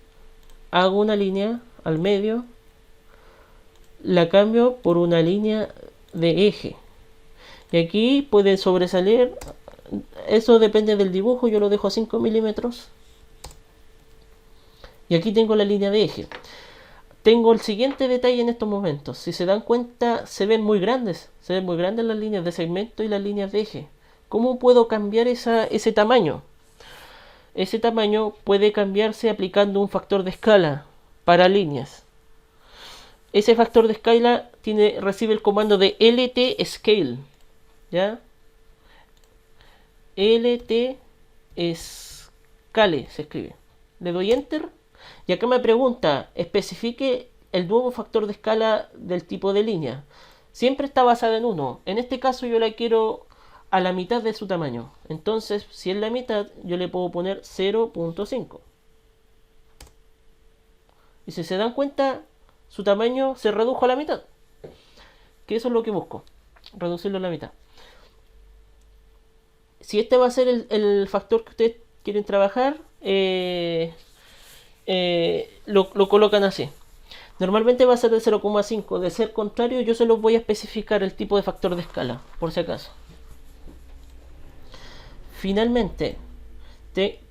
hago una línea al medio, la cambio por una línea de eje. Y aquí puede sobresalir. Eso depende del dibujo. Yo lo dejo a 5 milímetros. Y aquí tengo la línea de eje. Tengo el siguiente detalle en estos momentos. Si se dan cuenta, se ven muy grandes. Se ven muy grandes las líneas de segmento y las líneas de eje. ¿Cómo puedo cambiar ese tamaño? Ese tamaño puede cambiarse aplicando un factor de escala para líneas. Ese factor de escala recibe el comando de LT Scale. ¿Ya? LT Scale se escribe. Le doy Enter. Y acá me pregunta, especifique el nuevo factor de escala del tipo de línea. Siempre está basada en 1. En este caso yo la quiero a la mitad de su tamaño. Entonces, si es la mitad, yo le puedo poner 0.5. Y si se dan cuenta, su tamaño se redujo a la mitad. Que eso es lo que busco. Reducirlo a la mitad. Si este va a ser el factor que ustedes quieren trabajar, lo colocan así. Normalmente va a ser de 0,5. De ser contrario, yo se los voy a especificar el tipo de factor de escala, por si acaso. Finalmente,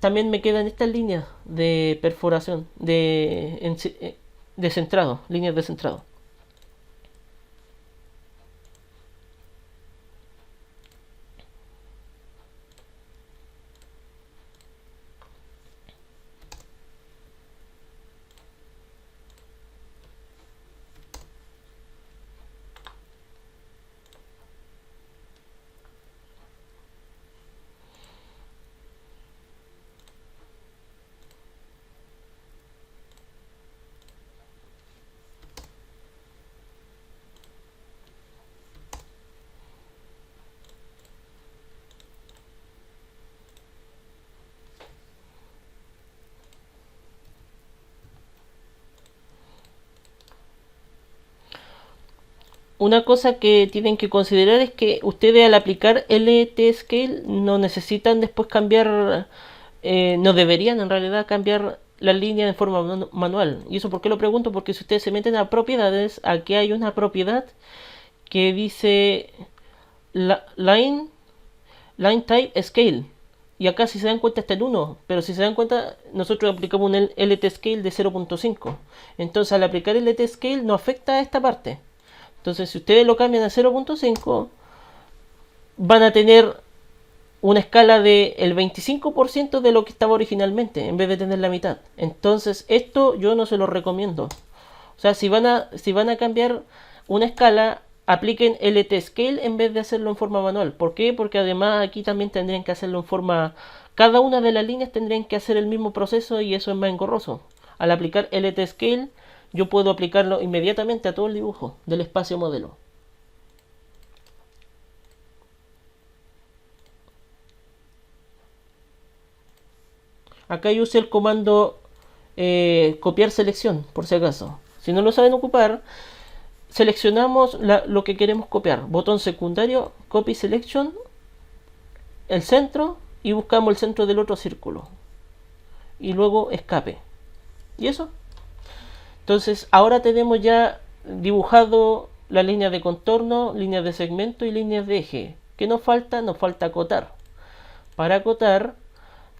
también me quedan estas líneas de perforación, de centrado, líneas de centrado. Una cosa que tienen que considerar es que ustedes al aplicar LT Scale no necesitan después cambiar, no deberían en realidad cambiar las líneas en forma manual. ¿Y eso por qué lo pregunto? Porque si ustedes se meten a propiedades, aquí hay una propiedad que dice line type scale. Y acá si se dan cuenta está en 1, pero si se dan cuenta nosotros aplicamos un LT scale de 0.5. Entonces al aplicar el LT scale no afecta a esta parte. Entonces si ustedes lo cambian a 0.5 van a tener una escala del 25% de lo que estaba originalmente, en vez de tener la mitad. Entonces esto yo no se lo recomiendo. O sea, si van a cambiar una escala, apliquen LT Scale en vez de hacerlo en forma manual. ¿Por qué? Porque además aquí también tendrían que hacerlo en forma... Cada una de las líneas tendrían que hacer el mismo proceso y eso es más engorroso. Al aplicar LT Scale, yo puedo aplicarlo inmediatamente a todo el dibujo del espacio modelo. Acá yo usé el comando copiar selección, por si acaso. Si no lo saben ocupar, seleccionamos lo que queremos copiar. Botón secundario, copy selection, el centro y buscamos el centro del otro círculo. Y luego escape. ¿Y eso? Entonces ahora tenemos ya dibujado las líneas de contorno, líneas de segmento y líneas de eje. ¿Qué nos falta? Nos falta acotar. Para acotar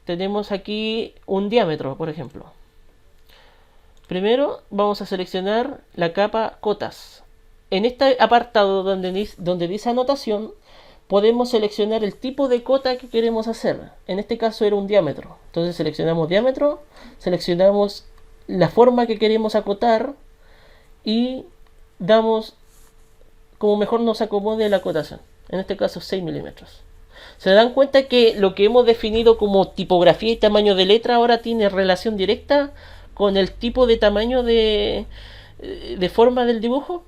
tenemos aquí un diámetro, por ejemplo. Primero vamos a seleccionar la capa cotas. En este apartado donde dice anotación, podemos seleccionar el tipo de cota que queremos hacer. En este caso era un diámetro. Entonces seleccionamos diámetro, seleccionamos la forma que queremos acotar y damos como mejor nos acomode la acotación. En este caso 6 milímetros. Se dan cuenta que lo que hemos definido como tipografía y tamaño de letra ahora tiene relación directa con el tipo de tamaño de forma del dibujo.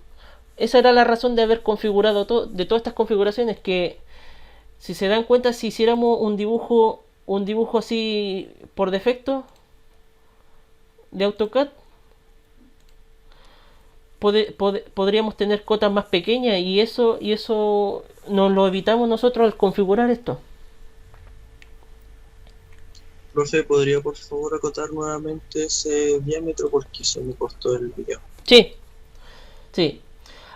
Esa era la razón de haber configurado de todas estas configuraciones, que si se dan cuenta, si hiciéramos un dibujo así por defecto de AutoCAD, podríamos tener cotas más pequeñas y eso nos lo evitamos nosotros al configurar esto. Profe, ¿podría por favor acotar nuevamente ese diámetro porque se me costó el video? Sí.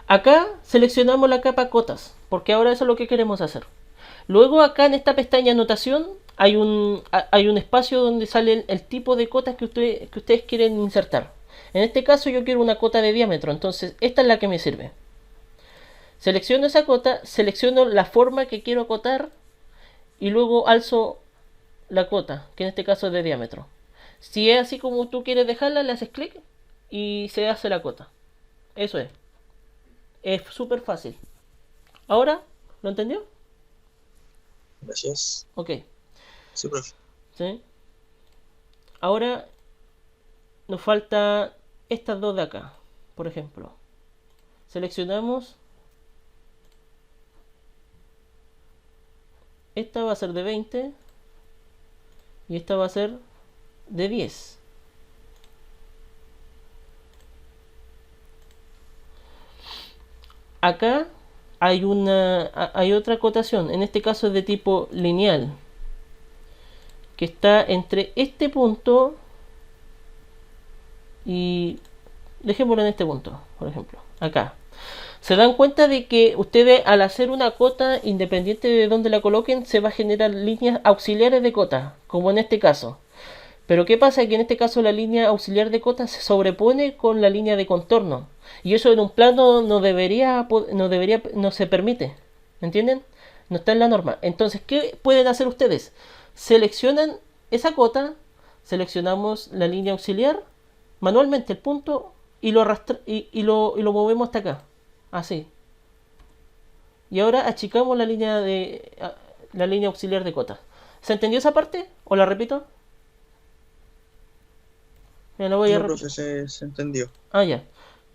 Acá seleccionamos la capa cotas, porque ahora eso es lo que queremos hacer. Luego acá en esta pestaña anotación hay un espacio donde sale el tipo de cotas que ustedes quieren insertar. En este caso yo quiero una cota de diámetro, entonces esta es la que me sirve. Selecciono esa cota, selecciono la forma que quiero acotar y luego alzo la cota, que en este caso es de diámetro. Si es así como tú quieres dejarla, le haces clic y se hace la cota. Eso es. Es súper fácil. ¿Ahora? ¿Lo entendió? Gracias. Ok. Sí, profe. ¿Sí? Ahora nos falta estas dos de acá, por ejemplo. Seleccionamos. Esta va a ser de 20 y esta va a ser de 10. Acá hay otra acotación, en este caso es de tipo lineal, que está entre este punto y dejémoslo en este punto, por ejemplo, acá. Se dan cuenta de que ustedes al hacer una cota, independiente de dónde la coloquen, se va a generar líneas auxiliares de cota, como en este caso. Pero ¿qué pasa? Que en este caso la línea auxiliar de cota se sobrepone con la línea de contorno. Y eso en un plano no se permite. ¿Entienden? No está en la norma. Entonces, ¿qué pueden hacer ustedes? Seleccionan esa cota, seleccionamos la línea auxiliar, manualmente el punto, y lo movemos hasta acá. Así. Y ahora achicamos la línea auxiliar de cota. ¿Se entendió esa parte? ¿O la repito? No, profe, se entendió. Ya.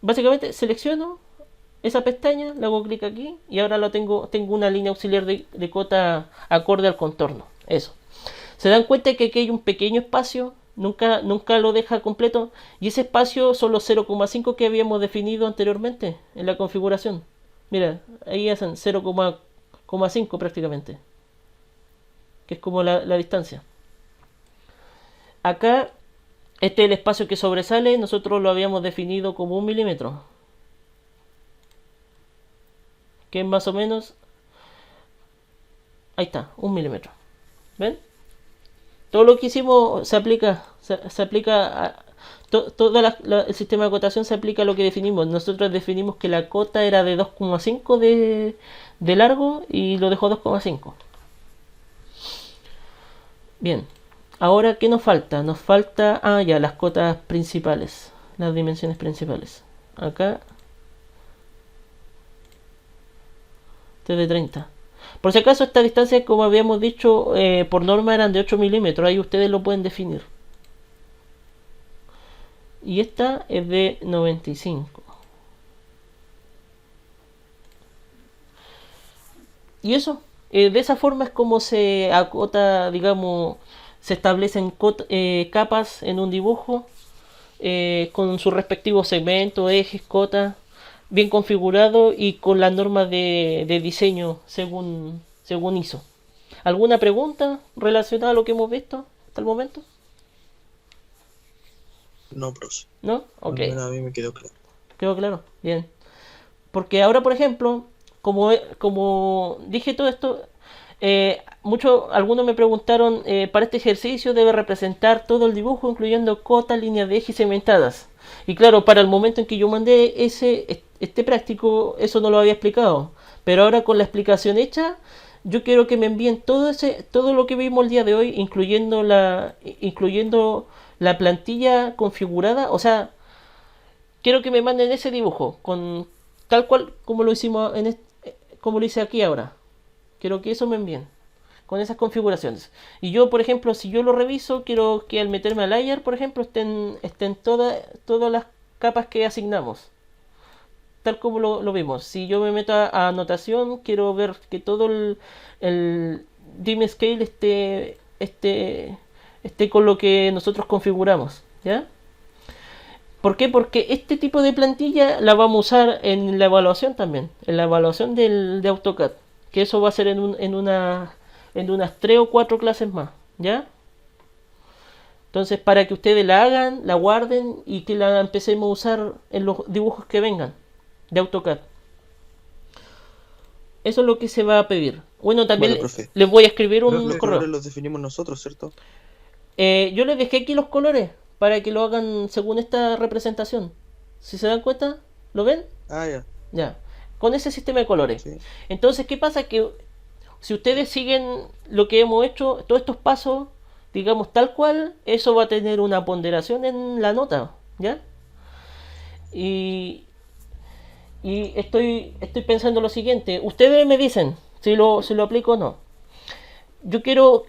Básicamente selecciono esa pestaña, le hago clic aquí y ahora tengo una línea auxiliar de cota acorde al contorno. Eso. Se dan cuenta que aquí hay un pequeño espacio, nunca lo deja completo, y ese espacio son los 0,5 que habíamos definido anteriormente en la configuración. Mira, ahí hacen 0,5 prácticamente, que es como la distancia. Acá Este es el espacio que sobresale, nosotros lo habíamos definido como 1 milímetro, que es más o menos, ahí está, 1 milímetro. ¿Ven? Todo lo que hicimos se aplica a todo el sistema de acotación, se aplica a lo que definimos. Nosotros definimos que la cota era de 2,5 de largo y lo dejó 2,5. Bien, ahora ¿qué nos falta? Nos falta, ya, las cotas principales, las dimensiones principales. Acá, este de 30. Por si acaso, esta distancia, como habíamos dicho, por norma eran de 8 milímetros. Ahí ustedes lo pueden definir. Y esta es de 95. Y eso, de esa forma es como se acota, digamos, se establecen capas en un dibujo con sus respectivos segmentos, ejes, cotas, bien configurado y con las normas de diseño según ISO. ¿Alguna pregunta relacionada a lo que hemos visto hasta el momento? No, profe. ¿No? Al Ok. menos a mí me quedó claro. Quedó claro. Bien. Porque ahora, por ejemplo, como dije todo esto, algunos me preguntaron, para este ejercicio debe representar todo el dibujo, incluyendo cotas, líneas de eje y segmentadas. Y claro, para el momento en que yo mandé este práctico, eso no lo había explicado. Pero ahora con la explicación hecha, yo quiero que me envíen todo lo que vimos el día de hoy, incluyendo la plantilla configurada. O sea, quiero que me manden ese dibujo con tal cual como lo hicimos como lo hice aquí ahora. Quiero que eso me envíen con esas configuraciones. Y yo, por ejemplo, si yo lo reviso, quiero que al meterme al layer, por ejemplo, estén todas las capas que asignamos, tal como lo vimos. Si yo me meto a anotación, quiero ver que todo el dim scale esté con lo que nosotros configuramos, ¿ya? ¿Por qué? Porque este tipo de plantilla la vamos a usar en la evaluación también, en la evaluación de AutoCAD, que eso va a ser en unas 3 o 4 clases más, ¿ya? Entonces, para que ustedes la hagan, la guarden y que la empecemos a usar en los dibujos que vengan de AutoCAD. Eso es lo que se va a pedir. Bueno, también Bueno, profe. les voy a escribir un Los correo. colores los definimos nosotros, ¿cierto? Yo les dejé aquí los colores para que lo hagan según esta representación. Si se dan cuenta, ¿lo ven? Ah, ya. Ya. Con ese sistema de colores. Sí. Entonces, ¿qué pasa? Que si ustedes siguen lo que hemos hecho, todos estos pasos, digamos tal cual, eso va a tener una ponderación en la nota, ¿ya? Y, estoy pensando lo siguiente. Ustedes me dicen si lo aplico o no. Yo quiero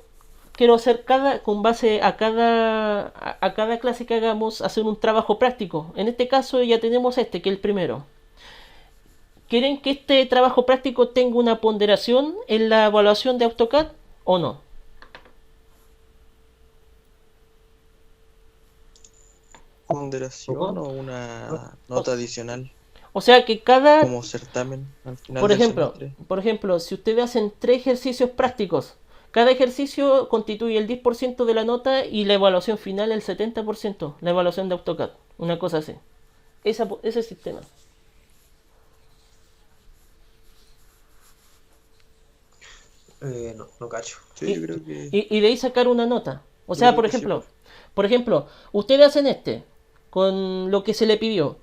hacer con base a cada clase que hagamos, hacer un trabajo práctico. En este caso ya tenemos que es el primero. ¿Quieren que este trabajo práctico tenga una ponderación en la evaluación de AutoCAD o no? ¿Ponderación o una nota adicional O sea que como certamen al final por del ejemplo, semestre? si ustedes hacen 3 ejercicios prácticos, cada ejercicio constituye el 10% de la nota y la evaluación final el 70%, la evaluación de AutoCAD, una cosa así. Ese sistema. No cacho. Sí, yo creo que... Y de ahí sacar una nota. O Yo sea, creo por que sí, ejemplo, profe. ustedes hacen con lo que se le pidió.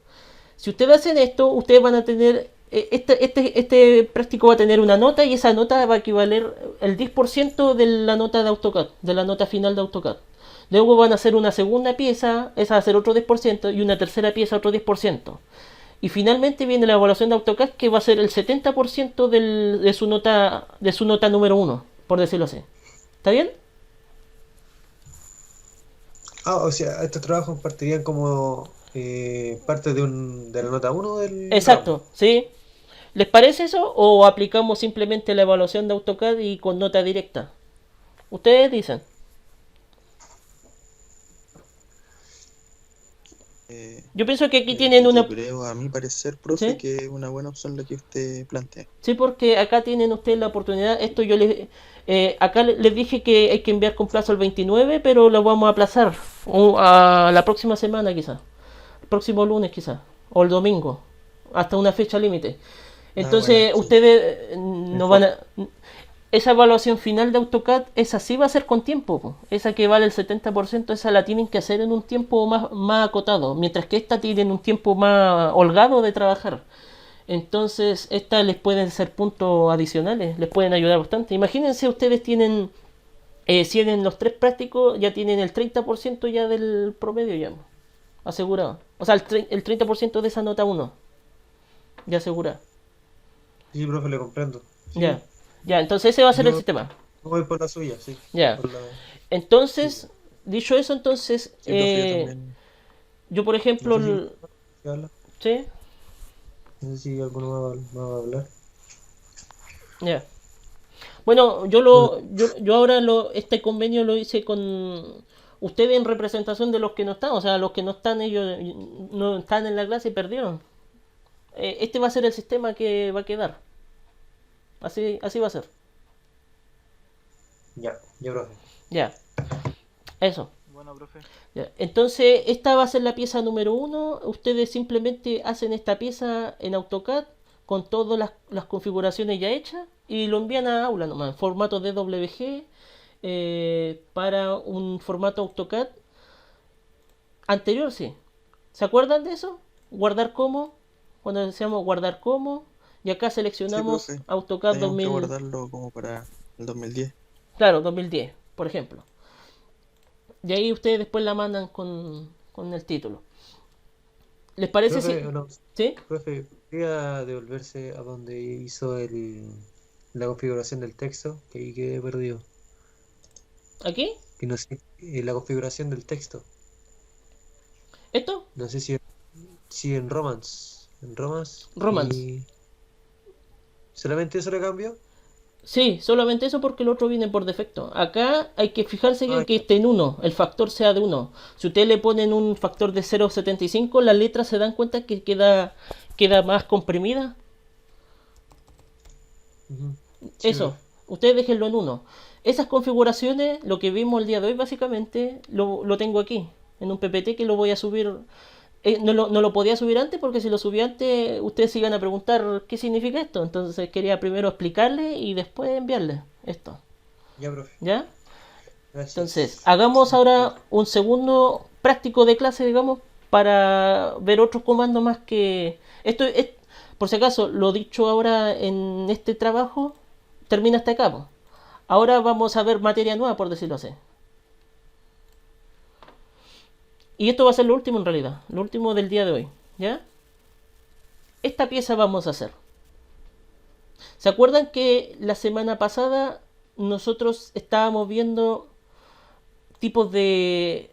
Si ustedes hacen esto, ustedes van a tener, este práctico va a tener una nota y esa nota va a equivaler el 10% de la nota de AutoCAD, de la nota final de AutoCAD. Luego van a hacer una segunda pieza, esa va a ser otro 10% y una tercera pieza otro 10%. Y finalmente viene la evaluación de AutoCAD que va a ser el 70% de su nota número 1, por decirlo así. ¿Está bien? O sea, estos trabajos partirían como parte de la nota 1 del Exacto, ramo. ¿sí? ¿Les parece eso o aplicamos simplemente la evaluación de AutoCAD y con nota directa? Ustedes dicen. Yo pienso que aquí tienen yo una... creo, a mi parecer, profe, ¿Sí? que es una buena opción la que usted plantea. Sí, porque acá tienen ustedes la oportunidad. Esto yo les... acá les dije que hay que enviar con plazo el 29, pero lo vamos a aplazar a la próxima semana quizás. El próximo lunes quizás. O el domingo. Hasta una fecha límite. Ah, bueno, Entonces sí, ustedes no van mejor. a... Esa evaluación final de AutoCAD, esa sí va a ser con tiempo, po. Esa que vale el 70%, esa la tienen que hacer en un tiempo más acotado, mientras que esta tienen un tiempo más holgado de trabajar. Entonces, esta les pueden ser puntos adicionales, les pueden ayudar bastante. Imagínense, ustedes tienen, si en los tres prácticos, ya tienen el 30% ya del promedio ya, asegurado. O sea, el 30% de esa nota uno ya asegurada. Sí, profe, le comprendo. Ya, Sí, ya, entonces ese va a ser el yo sistema. voy por la suya, sí. Ya. Por la... Sí, Entonces, dicho eso, entonces, Sí, profe, yo también. yo por no ejemplo, sé si si habla. ¿sí? No sé si alguno va a hablar. Ya. Bueno, Bueno, yo ahora este convenio lo hice con ustedes en representación de los que no están, o sea, los que no están, ellos no están en la clase y perdieron. Este va a ser el sistema que va a quedar. Así va a ser. ya, profe. Ya, eso. Bueno, profe. Ya. Entonces, esta va a ser la pieza número uno. Ustedes simplemente hacen esta pieza en AutoCAD con todas las configuraciones ya hechas y lo envían a aula nomás, en formato DWG para un formato AutoCAD anterior, sí. ¿Se acuerdan de eso? Guardar como, cuando decíamos guardar como, y acá Sí, seleccionamos profe. AutoCAD Teníamos que 2000, guardarlo como para el 2010. claro, 2010, por ejemplo. Y ahí ustedes después la mandan con el título. ¿Les parece si... Profe, no, ¿Sí? profe, ¿podría devolverse a donde hizo la configuración del texto? Que ahí quedé perdido. ¿Aquí? Que no sé, la configuración del texto. ¿Esto? No sé si en Romance. En Romance. Romance. Y solamente eso le cambió. Sí, solamente eso porque el otro viene por defecto. Acá hay que fijarse Ah, que ya. esté en uno, el factor sea de uno. Si ustedes le ponen un factor de 0,75, las letras se dan cuenta que queda más comprimida. Ujú. Sí, Eso, profe. ustedes déjenlo en uno. Esas configuraciones, lo que vimos el día de hoy básicamente, lo tengo aquí, en un PPT que lo voy a subir. No lo podía subir antes porque si lo subía antes ustedes se iban a preguntar qué significa esto. Entonces quería primero explicarle y después enviarle esto. Ya, profe. ¿Ya? Entonces, Gracias. hagamos ahora un segundo práctico de clase, digamos, para ver otros comandos más que... Esto es, por si acaso, lo dicho ahora en este trabajo, termina hasta acá, po. Ahora vamos a ver materia nueva, por decirlo así. Y esto va a ser lo último en realidad, lo último del día de hoy, ¿ya? Esta pieza vamos a hacer. ¿Se acuerdan que la semana pasada nosotros estábamos viendo tipos de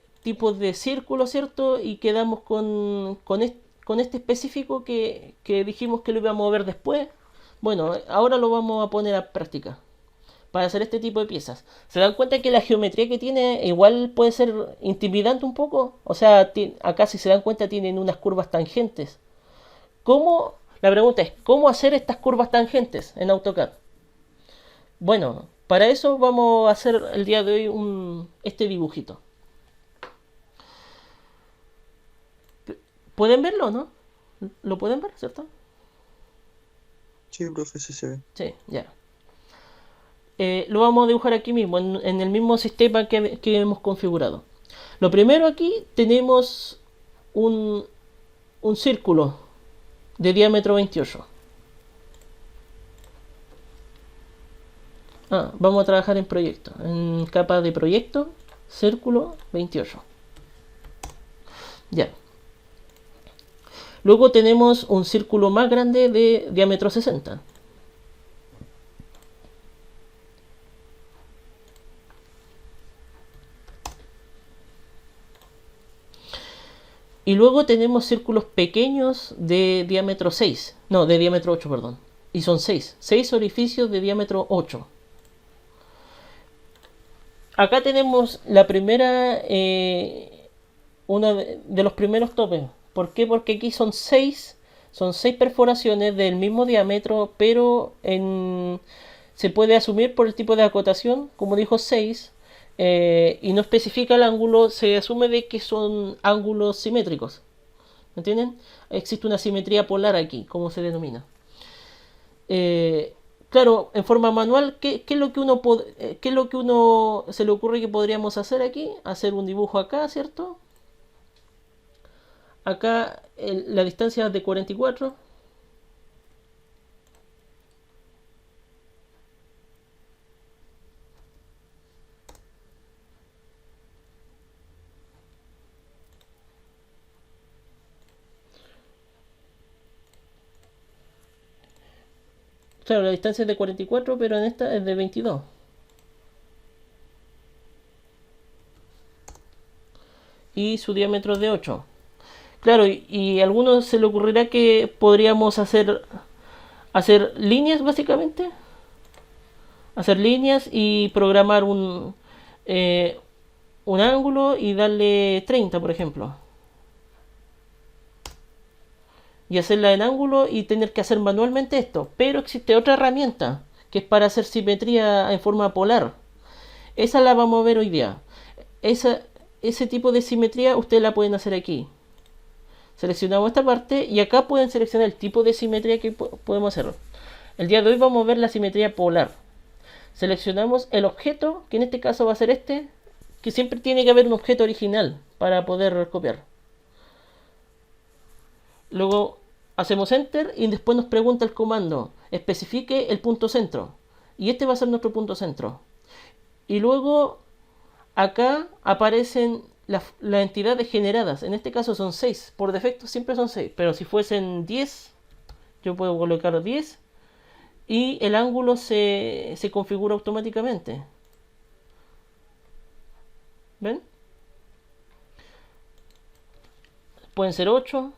círculo, ¿cierto? Y quedamos con este específico que dijimos que lo íbamos a ver después. Bueno, ahora lo vamos a poner a práctica para hacer este tipo de piezas. ¿Se dan cuenta que la geometría que tiene igual puede ser intimidante un poco? O sea, acá si se dan cuenta tienen unas curvas tangentes. ¿Cómo? La pregunta es, ¿cómo hacer estas curvas tangentes en AutoCAD? Bueno, para eso vamos a hacer el día de hoy este dibujito. ¿Pueden verlo, no? ¿Lo pueden ver, cierto? Sí, profe, sí se ve. Sí, ya. Lo vamos a dibujar aquí mismo, en el mismo sistema que hemos configurado. Lo primero aquí tenemos un, un círculo de diámetro 28. Vamos a trabajar en proyecto. En capa de proyecto, círculo 28. Ya. Luego tenemos un círculo más grande de diámetro 60. Y luego tenemos círculos pequeños de diámetro 6. No, de diámetro 8, perdón. Y son 6. 6 orificios de diámetro 8. Acá tenemos la primera uno de los primeros topes. ¿Por qué? Porque aquí son seis perforaciones del mismo diámetro, pero se puede asumir por el tipo de acotación, como dijo 6, y no especifica el ángulo, se asume de que son ángulos simétricos. ¿Me entienden? Existe una simetría polar aquí, como se denomina. Eh, claro, en forma manual, ¿qué es lo que qué es lo que uno se le ocurre que podríamos hacer aquí? Hacer un dibujo acá, ¿cierto? Acá la distancia es de 44. Claro, la distancia es de 44, pero en esta es de 22. Y su diámetro es de 8. Claro, y a algunos se le ocurrirá que podríamos hacer líneas básicamente. Hacer líneas y programar eh, un ángulo y darle 30, por ejemplo. Y hacerla en ángulo y tener que hacer manualmente esto. Pero existe otra herramienta que es para hacer simetría en forma polar. Esa la vamos a ver hoy día. Ese tipo de simetría ustedes la pueden hacer aquí. Seleccionamos esta parte y acá pueden seleccionar el tipo de simetría que podemos hacer. El día de hoy vamos a ver la simetría polar. Seleccionamos el objeto, que en este caso va a ser este, que siempre tiene que haber un objeto original para poder copiar. Luego hacemos enter y después nos pregunta el comando, especifique el punto centro. Y este va a ser nuestro punto centro. Y luego acá aparecen las entidades generadas. En este caso son 6. Por defecto siempre son 6. Pero si fuesen 10, yo puedo colocar 10 y el ángulo se configura automáticamente. ¿Ven? Pueden ser 8.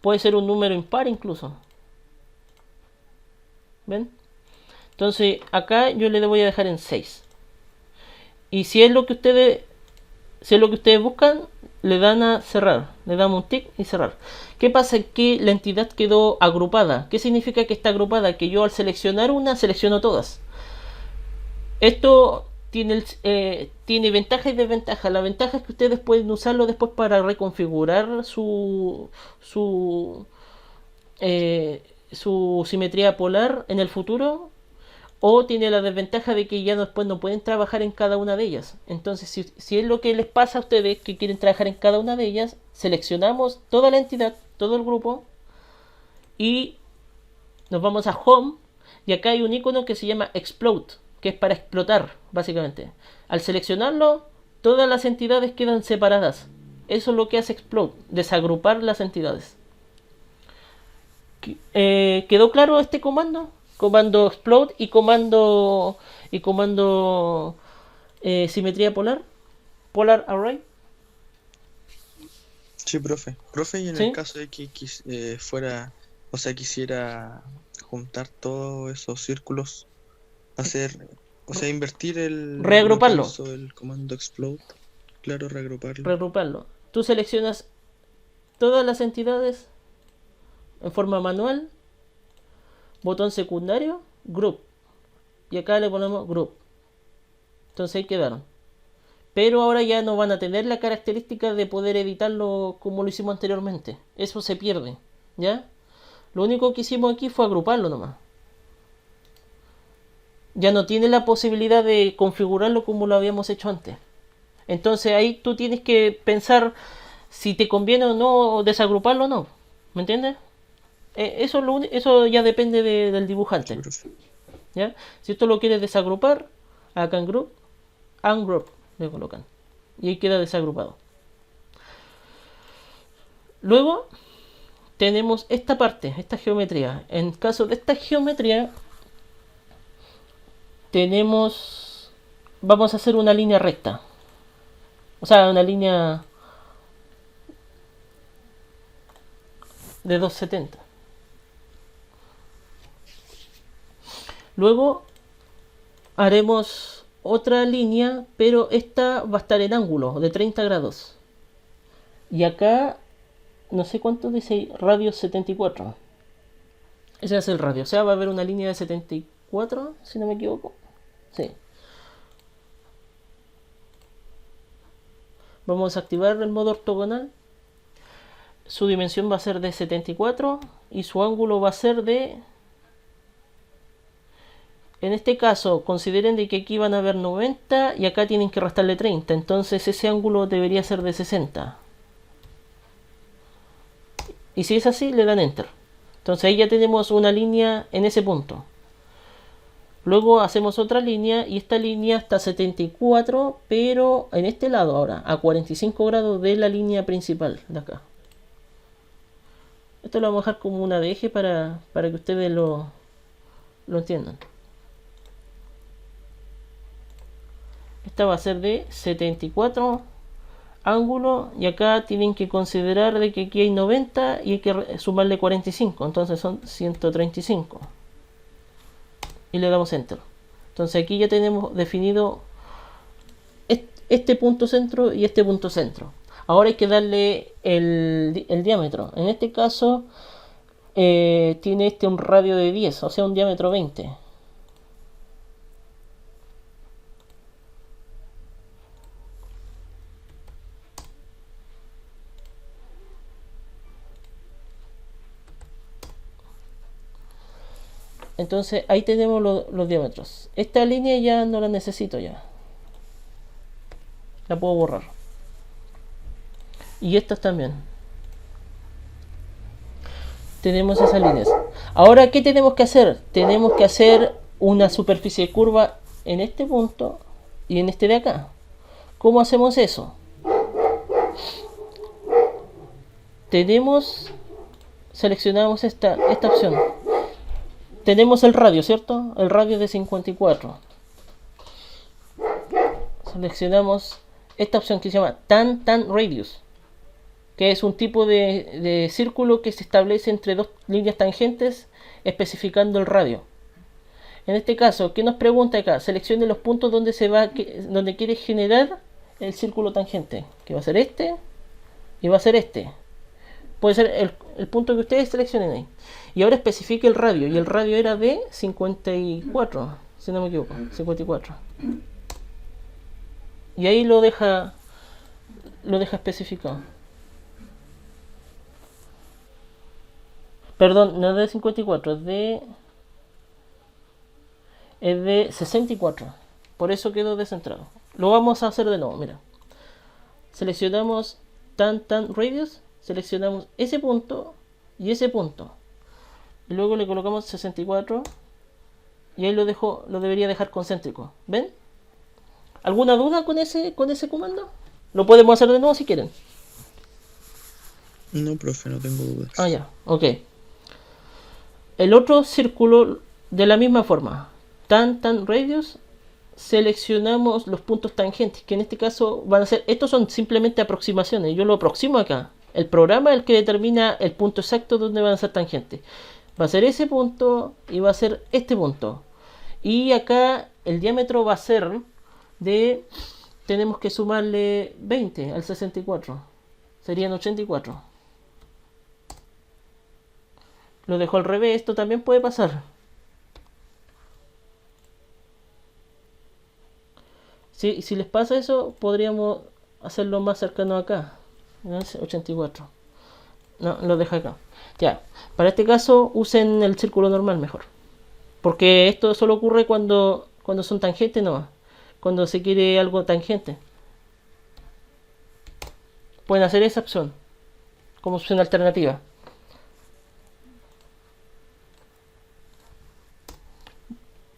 Puede ser un número impar incluso. ¿Ven? Entonces acá yo le voy a dejar en 6. Y si es lo que ustedes buscan, le dan a cerrar. Le damos un tick y cerrar. ¿Qué pasa? Que la entidad quedó agrupada. ¿Qué significa que está agrupada? Que yo al seleccionar una, selecciono todas. Esto tiene ventaja y desventaja. La ventaja es que ustedes pueden usarlo después para reconfigurar su simetría polar en el futuro, o tiene la desventaja de que ya después no pueden trabajar en cada una de ellas. Entonces, si es lo que les pasa a ustedes que quieren trabajar en cada una de ellas, seleccionamos toda la entidad, todo el grupo, y nos vamos a Home, y acá hay un icono que se llama Explode, que es para explotar, básicamente. Al seleccionarlo, todas las entidades quedan separadas. Eso es lo que hace Explode, desagrupar las entidades. ¿Quedó claro este comando? Comando explode y comando simetría polar, polar array. Sí, profe. Profe, y en el ¿Sí? caso de que quisiera juntar todos esos círculos, invertir lo que Reagruparlo, hizo el comando explode, claro, reagruparlo. reagruparlo. Tú seleccionas todas las entidades en forma manual, botón secundario, group, y acá le ponemos group. Entonces ahí quedaron. Pero ahora ya no van a tener la característica de poder editarlo como lo hicimos anteriormente. Eso se pierde, ¿ya? Lo único que hicimos aquí fue agruparlo nomás. Ya no tiene la posibilidad de configurarlo como lo habíamos hecho antes. Entonces ahí tú tienes que pensar si te conviene o no desagruparlo o no. ¿Me entiendes? Eso ya depende del Sí, dibujante. profe. ¿Ya? Si esto lo quieres desagrupar, acá en group, ungroup le colocan. Y ahí queda desagrupado. Luego tenemos esta parte, esta geometría. En caso de esta geometría, vamos a hacer una línea recta. O sea, una línea de 270. Luego haremos otra línea, pero esta va a estar en ángulo de 30 grados. Y acá, no sé cuánto dice, radio 74. Ese es el radio, o sea, va a haber una línea de 74, si no me equivoco. Sí. Vamos a activar el modo ortogonal. Su dimensión va a ser de 74 y su ángulo va a ser de... En este caso, consideren de que aquí van a haber 90 y acá tienen que restarle 30. Entonces ese ángulo debería ser de 60. Y si es así, le dan Enter. Entonces ahí ya tenemos una línea en ese punto. Luego hacemos otra línea y esta línea está a 74, pero en este lado ahora, a 45 grados de la línea principal de acá. Esto lo vamos a dejar como una de eje para que ustedes lo entiendan. Esta va a ser de 74 ángulo y acá tienen que considerar de que aquí hay 90 y hay que sumarle 45, entonces son 135 y le damos Enter. Entonces aquí ya tenemos definido este punto centro y este punto centro. Ahora hay que darle el diámetro. En este caso tiene este un radio de 10, o sea un diámetro 20. Entonces ahí tenemos los diámetros. Esta línea ya no la necesito ya. La puedo borrar. Y estas también. Tenemos esas líneas. Ahora, ¿qué tenemos que hacer? Tenemos que hacer una superficie curva en este punto y en este de acá. ¿Cómo hacemos eso? Seleccionamos esta opción. Tenemos el radio, ¿cierto? El radio de 54. Seleccionamos esta opción que se llama Tan Radius, que es un tipo de círculo que se establece entre dos líneas tangentes especificando el radio. En este caso, ¿qué nos pregunta acá? Seleccione los puntos donde quiere generar el círculo tangente, que va a ser este y va a ser este. Puede ser el punto que ustedes seleccionen ahí. Y ahora especifique el radio. Y el radio era de 54, si no me equivoco. 54. Y ahí lo deja especificado. Perdón, no es de 54, es de 64. Por eso quedó descentrado. Lo vamos a hacer de nuevo, mira. Seleccionamos Tan Radius. Seleccionamos ese punto y ese punto. Y luego le colocamos 64. Y ahí lo debería dejar concéntrico. ¿Ven? ¿Alguna duda con ese comando? Lo podemos hacer de nuevo si quieren. No, profe, no tengo dudas. Ah, ya, ok. El otro círculo de la misma forma. Tan Radius. Seleccionamos los puntos tangentes, que en este caso van a ser... Estos son simplemente aproximaciones. Yo lo aproximo acá. El programa es el que determina el punto exacto donde van a ser tangentes. Va a ser ese punto y va a ser este punto. Y acá el diámetro va a ser de... Tenemos que sumarle 20 al 64. Serían 84. Lo dejo al revés. Esto también puede pasar. Si les pasa eso, podríamos hacerlo más cercano acá. 84. No, lo dejo acá. Ya. Para este caso, usen el círculo normal mejor. Porque esto solo ocurre cuando son tangentes nomás. Cuando se quiere algo tangente. Pueden hacer esa opción como opción alternativa.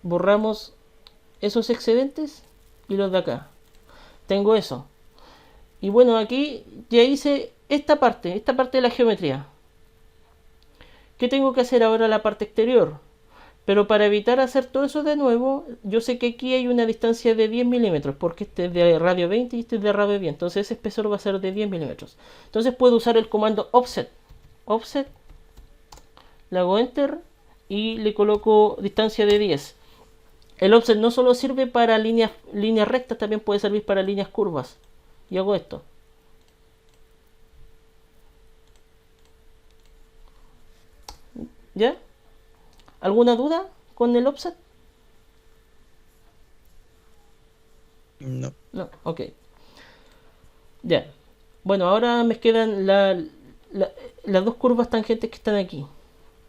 Borramos esos excedentes y los de acá. Tengo eso. Y bueno, aquí ya hice esta parte de la geometría. ¿Qué tengo que hacer ahora la parte exterior? Pero para evitar hacer todo eso de nuevo, yo sé que aquí hay una distancia de 10 milímetros, porque este es de radio 20 y este es de radio 10. Entonces ese espesor va a ser de 10 milímetros. Entonces puedo usar el comando offset. Offset. Le hago enter y le coloco distancia de 10. El offset no solo sirve para líneas rectas, también puede servir para líneas curvas. Y hago esto. ¿Ya? ¿Alguna duda con el offset? No. No, ok. Ya. Bueno, ahora me quedan las dos curvas tangentes que están aquí.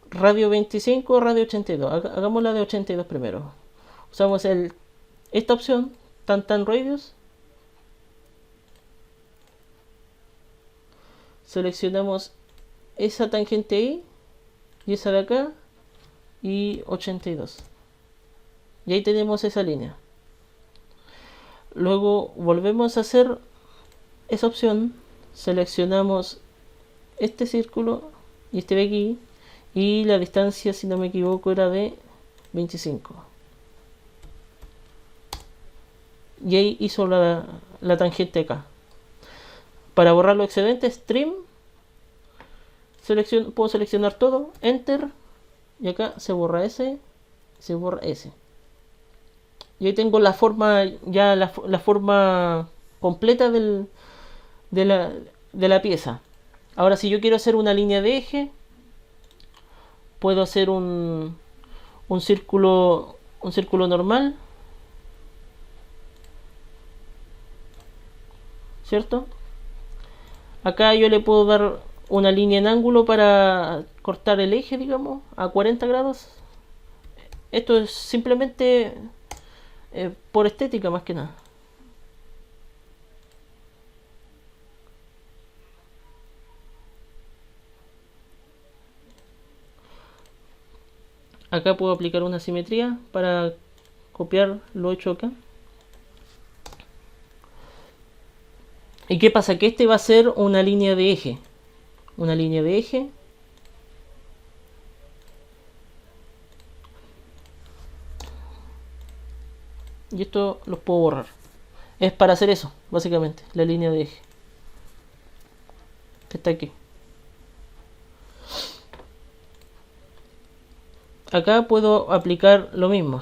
Radio 25, radio 82. Hagamos la de 82 primero. Usamos esta opción, tan radius. Seleccionamos esa tangente ahí y esa de acá y 82. Y ahí tenemos esa línea. Luego volvemos a hacer esa opción, seleccionamos este círculo y este de aquí, y la distancia, si no me equivoco, era de 25. Y ahí hizo la tangente acá. Para borrar los excedentes, trim, puedo seleccionar todo, enter, y acá se borra ese, se borra ese. Y ahí tengo la forma, ya la forma completa de la pieza. Ahora, si yo quiero hacer una línea de eje, puedo hacer un círculo normal, ¿cierto? Acá yo le puedo dar una línea en ángulo para cortar el eje, digamos, a 40 grados. Esto es simplemente por estética más que nada. Acá puedo aplicar una simetría para copiar lo hecho acá. ¿Y qué pasa? Que este va a ser una línea de eje. Una línea de eje. Y esto los puedo borrar. Es para hacer eso, básicamente, la línea de eje. Que está aquí. Acá puedo aplicar lo mismo.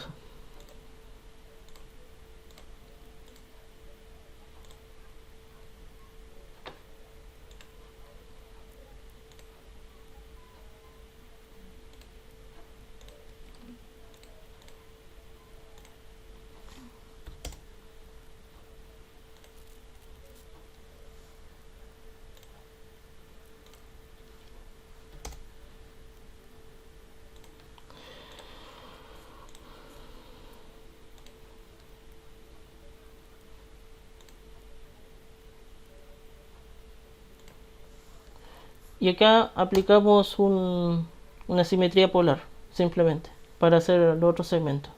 Y acá aplicamos una simetría polar, simplemente, para hacer los otros segmentos.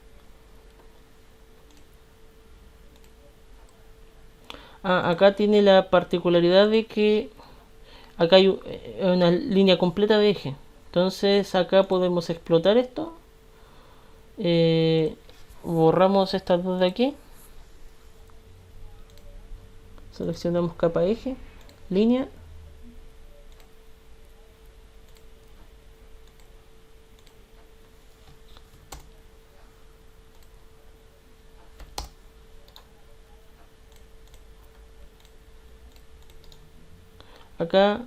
Acá tiene la particularidad de que acá hay una línea completa de eje. Entonces acá podemos explotar esto. Borramos estas dos de aquí. Seleccionamos capa eje, línea. Acá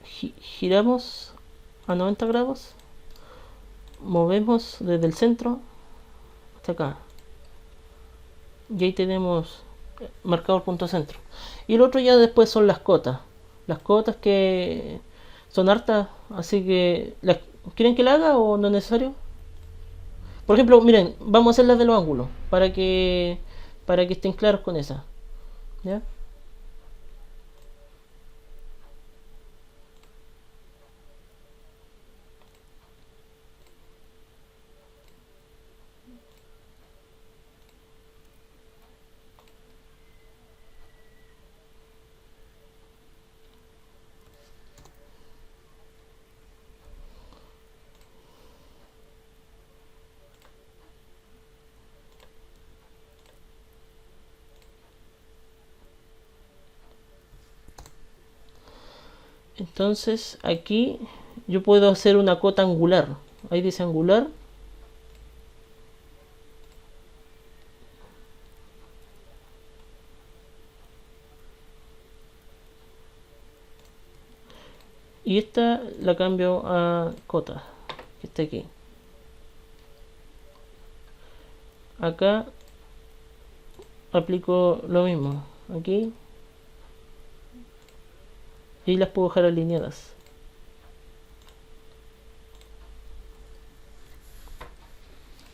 giramos a 90 grados, movemos desde el centro hasta acá, y ahí tenemos marcado el punto centro. Y lo otro ya después son las cotas que son hartas, así que ¿quieren que la haga o no es necesario? Por ejemplo, miren, vamos a hacer las de los ángulos para que estén claros con esa, ¿ya? Entonces aquí yo puedo hacer una cota angular. Ahí dice angular. Y esta la cambio a cota, que está aquí. Acá aplico lo mismo, aquí, y las puedo dejar alineadas.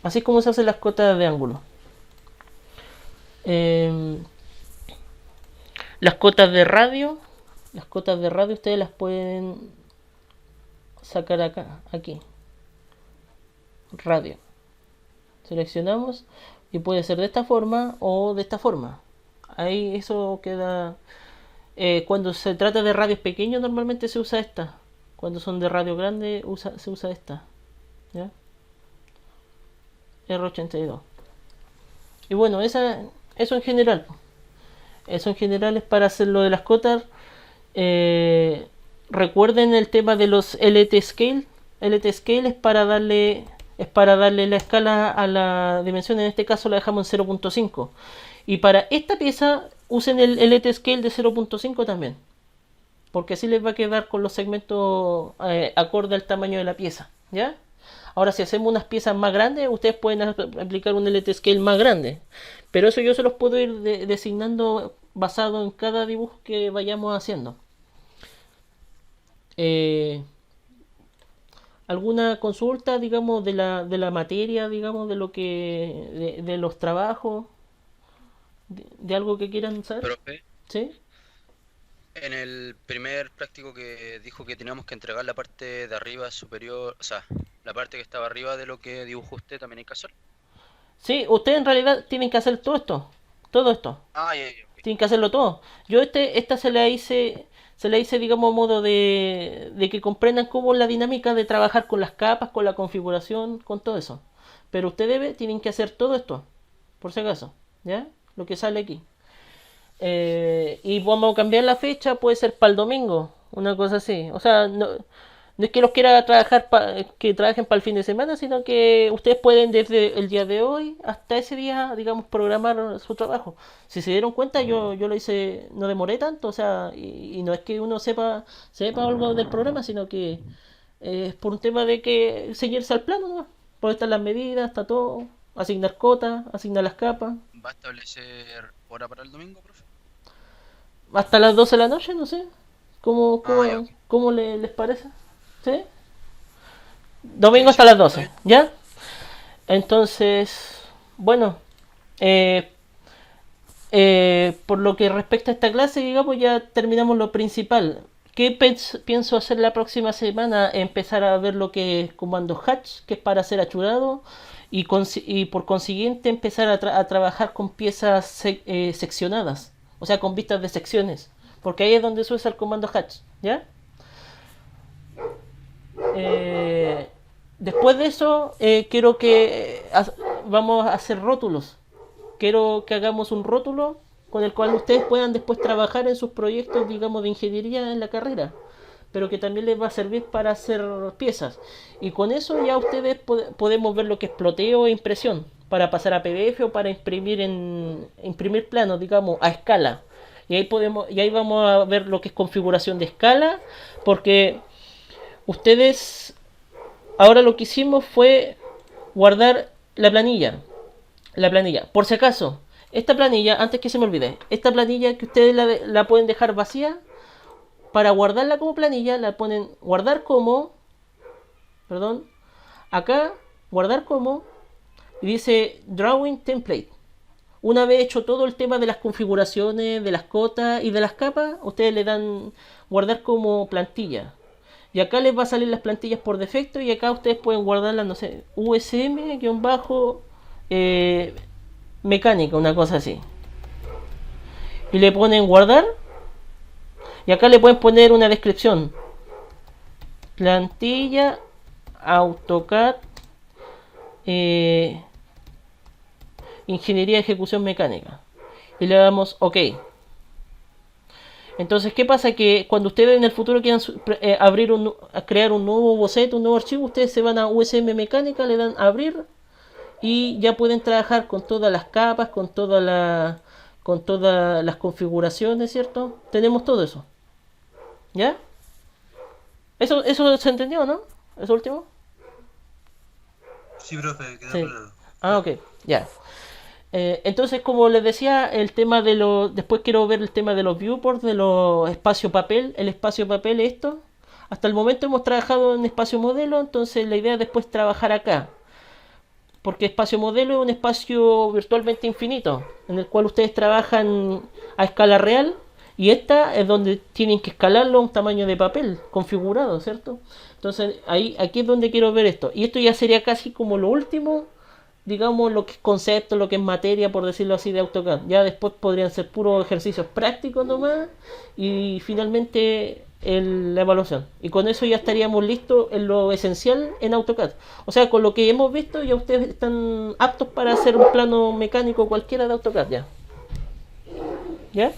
Así es como se hacen las cotas de ángulo. Eh, las cotas de radio, ustedes las pueden sacar acá, aquí, radio. Seleccionamos y puede ser de esta forma o de esta forma. Ahí eso queda. Cuando se trata de radios pequeños normalmente se usa esta. Cuando son de radio grande se usa esta. ¿Ya? R82. Y bueno, eso en general. Eso en general es para hacer lo de las cotas. Recuerden el tema de los LT Scale. LT Scale es para darle la escala a la dimensión. En este caso la dejamos en 0.5. Y para esta pieza usen el LT Scale de 0.5 también. Porque así les va a quedar con los segmentos acorde al tamaño de la pieza. ¿Ya? Ahora, si hacemos unas piezas más grandes, ustedes pueden aplicar un LT Scale más grande. Pero eso yo se los puedo ir designando basado en cada dibujo que vayamos haciendo. ¿Alguna consulta, digamos, de la materia, digamos, de lo que de los trabajos, de algo que quieran saber? Profe, ¿Sí? en el primer práctico que dijo que teníamos que entregar la parte de arriba superior, o sea, la parte que estaba arriba de lo que dibujó usted, también hay que hacer. Sí, ustedes en realidad tienen que hacer todo esto. Todo esto. Ah, ya, ok. Tienen que hacerlo todo. Yo esta se la hice, digamos, a modo de que comprendan cómo es la dinámica de trabajar con las capas, con la configuración, con todo eso. Pero ustedes tienen que hacer todo esto, por si acaso, ¿ya? Lo que sale aquí. Y vamos a cambiar la fecha, puede ser para el domingo, una cosa así. O sea, no es que los quiera que trabajen para el fin de semana, sino que ustedes pueden desde el día de hoy hasta ese día, digamos, programar su trabajo. Si se dieron cuenta, yo lo hice, no demoré tanto, o sea, y no es que uno sepa algo del programa, sino que es por un tema de que seguirse al plano, ¿no? Por estar las medidas, está todo, asignar cotas, asignar las capas. ¿Va a establecer hora para el domingo, profe? Hasta las 12 de la noche, no sé. ¿Cómo, Ah, ya, cómo, ok. cómo les parece? ¿Sí? Domingo hasta Sí, las está 12, bien. ¿ya? Entonces, bueno, eh, por lo que respecta a esta clase, digamos, ya terminamos lo principal. ¿Qué pienso hacer la próxima semana? Empezar a ver lo que es comando hatch, que es para hacer achurado, y por consiguiente empezar a trabajar con piezas seccionadas, o sea, con vistas de secciones, porque ahí es donde se usa el comando hatch, ¿ya? Eh, Después de eso, quiero que vamos a hacer rótulos. Quiero que hagamos un rótulo con el cual ustedes puedan después trabajar en sus proyectos, digamos, de ingeniería en la carrera, pero que también les va a servir para hacer piezas. Y con eso ya ustedes podemos ver lo que es ploteo e impresión, para pasar a PDF o para imprimir planos, digamos, a escala. Y ahí vamos a ver lo que es configuración de escala, porque ustedes ahora lo que hicimos fue guardar la planilla. Por si acaso, esta planilla, antes que se me olvide, esta planilla que ustedes la pueden dejar vacía, para guardarla como planilla, la ponen guardar como, perdón, acá, guardar como, y dice Drawing Template. Una vez hecho todo el tema de las configuraciones, de las cotas y de las capas, ustedes le dan guardar como plantilla. Y acá les va a salir las plantillas por defecto y acá ustedes pueden guardarlas, no sé, USM-, mecánica, una cosa así. Y le ponen guardar y acá le pueden poner una descripción. Plantilla AutoCAD eh, Ingeniería de Ejecución Mecánica. Y le damos OK. Entonces, ¿qué pasa? Que cuando ustedes en el futuro quieran crear un nuevo boceto, un nuevo archivo, ustedes se van a USM Mecánica, le dan a abrir y ya pueden trabajar con todas las capas, con todas las configuraciones, ¿cierto? Tenemos todo eso. ¿Ya? Eso se entendió, ¿no? ¿Eso último? Sí, profe, queda Sí. claro. Ah, ok, ya. Entonces, como les decía, el tema de los... Después quiero ver el tema de los viewports, de los espacio papel. El espacio papel es esto. Hasta el momento hemos trabajado en espacio modelo, entonces la idea es después trabajar acá. Porque espacio modelo es un espacio virtualmente infinito, en el cual ustedes trabajan a escala real. Y esta es donde tienen que escalarlo a un tamaño de papel configurado, ¿cierto? Entonces, aquí es donde quiero ver esto. Y esto ya sería casi como lo último, digamos, lo que es concepto, lo que es materia, por decirlo así, de AutoCAD. Ya después podrían ser puros ejercicios prácticos nomás y finalmente la evaluación. Y con eso ya estaríamos listos en lo esencial en AutoCAD. O sea, con lo que hemos visto ya ustedes están aptos para hacer un plano mecánico cualquiera de AutoCAD ya. ¿Ya?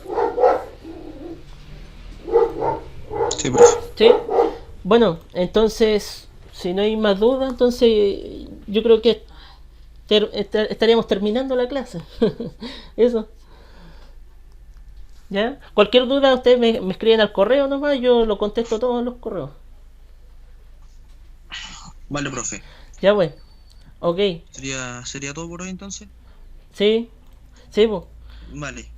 Sí, profe. ¿Sí? Bueno, entonces, si no hay más dudas, entonces yo creo que estaríamos terminando la clase. Eso. ¿Ya? Cualquier duda ustedes me escriben al correo nomás, yo lo contesto todos los correos. Vale, profe. Ya pues. Ok. Sería todo por hoy entonces. Sí. Sí, pues. Vale.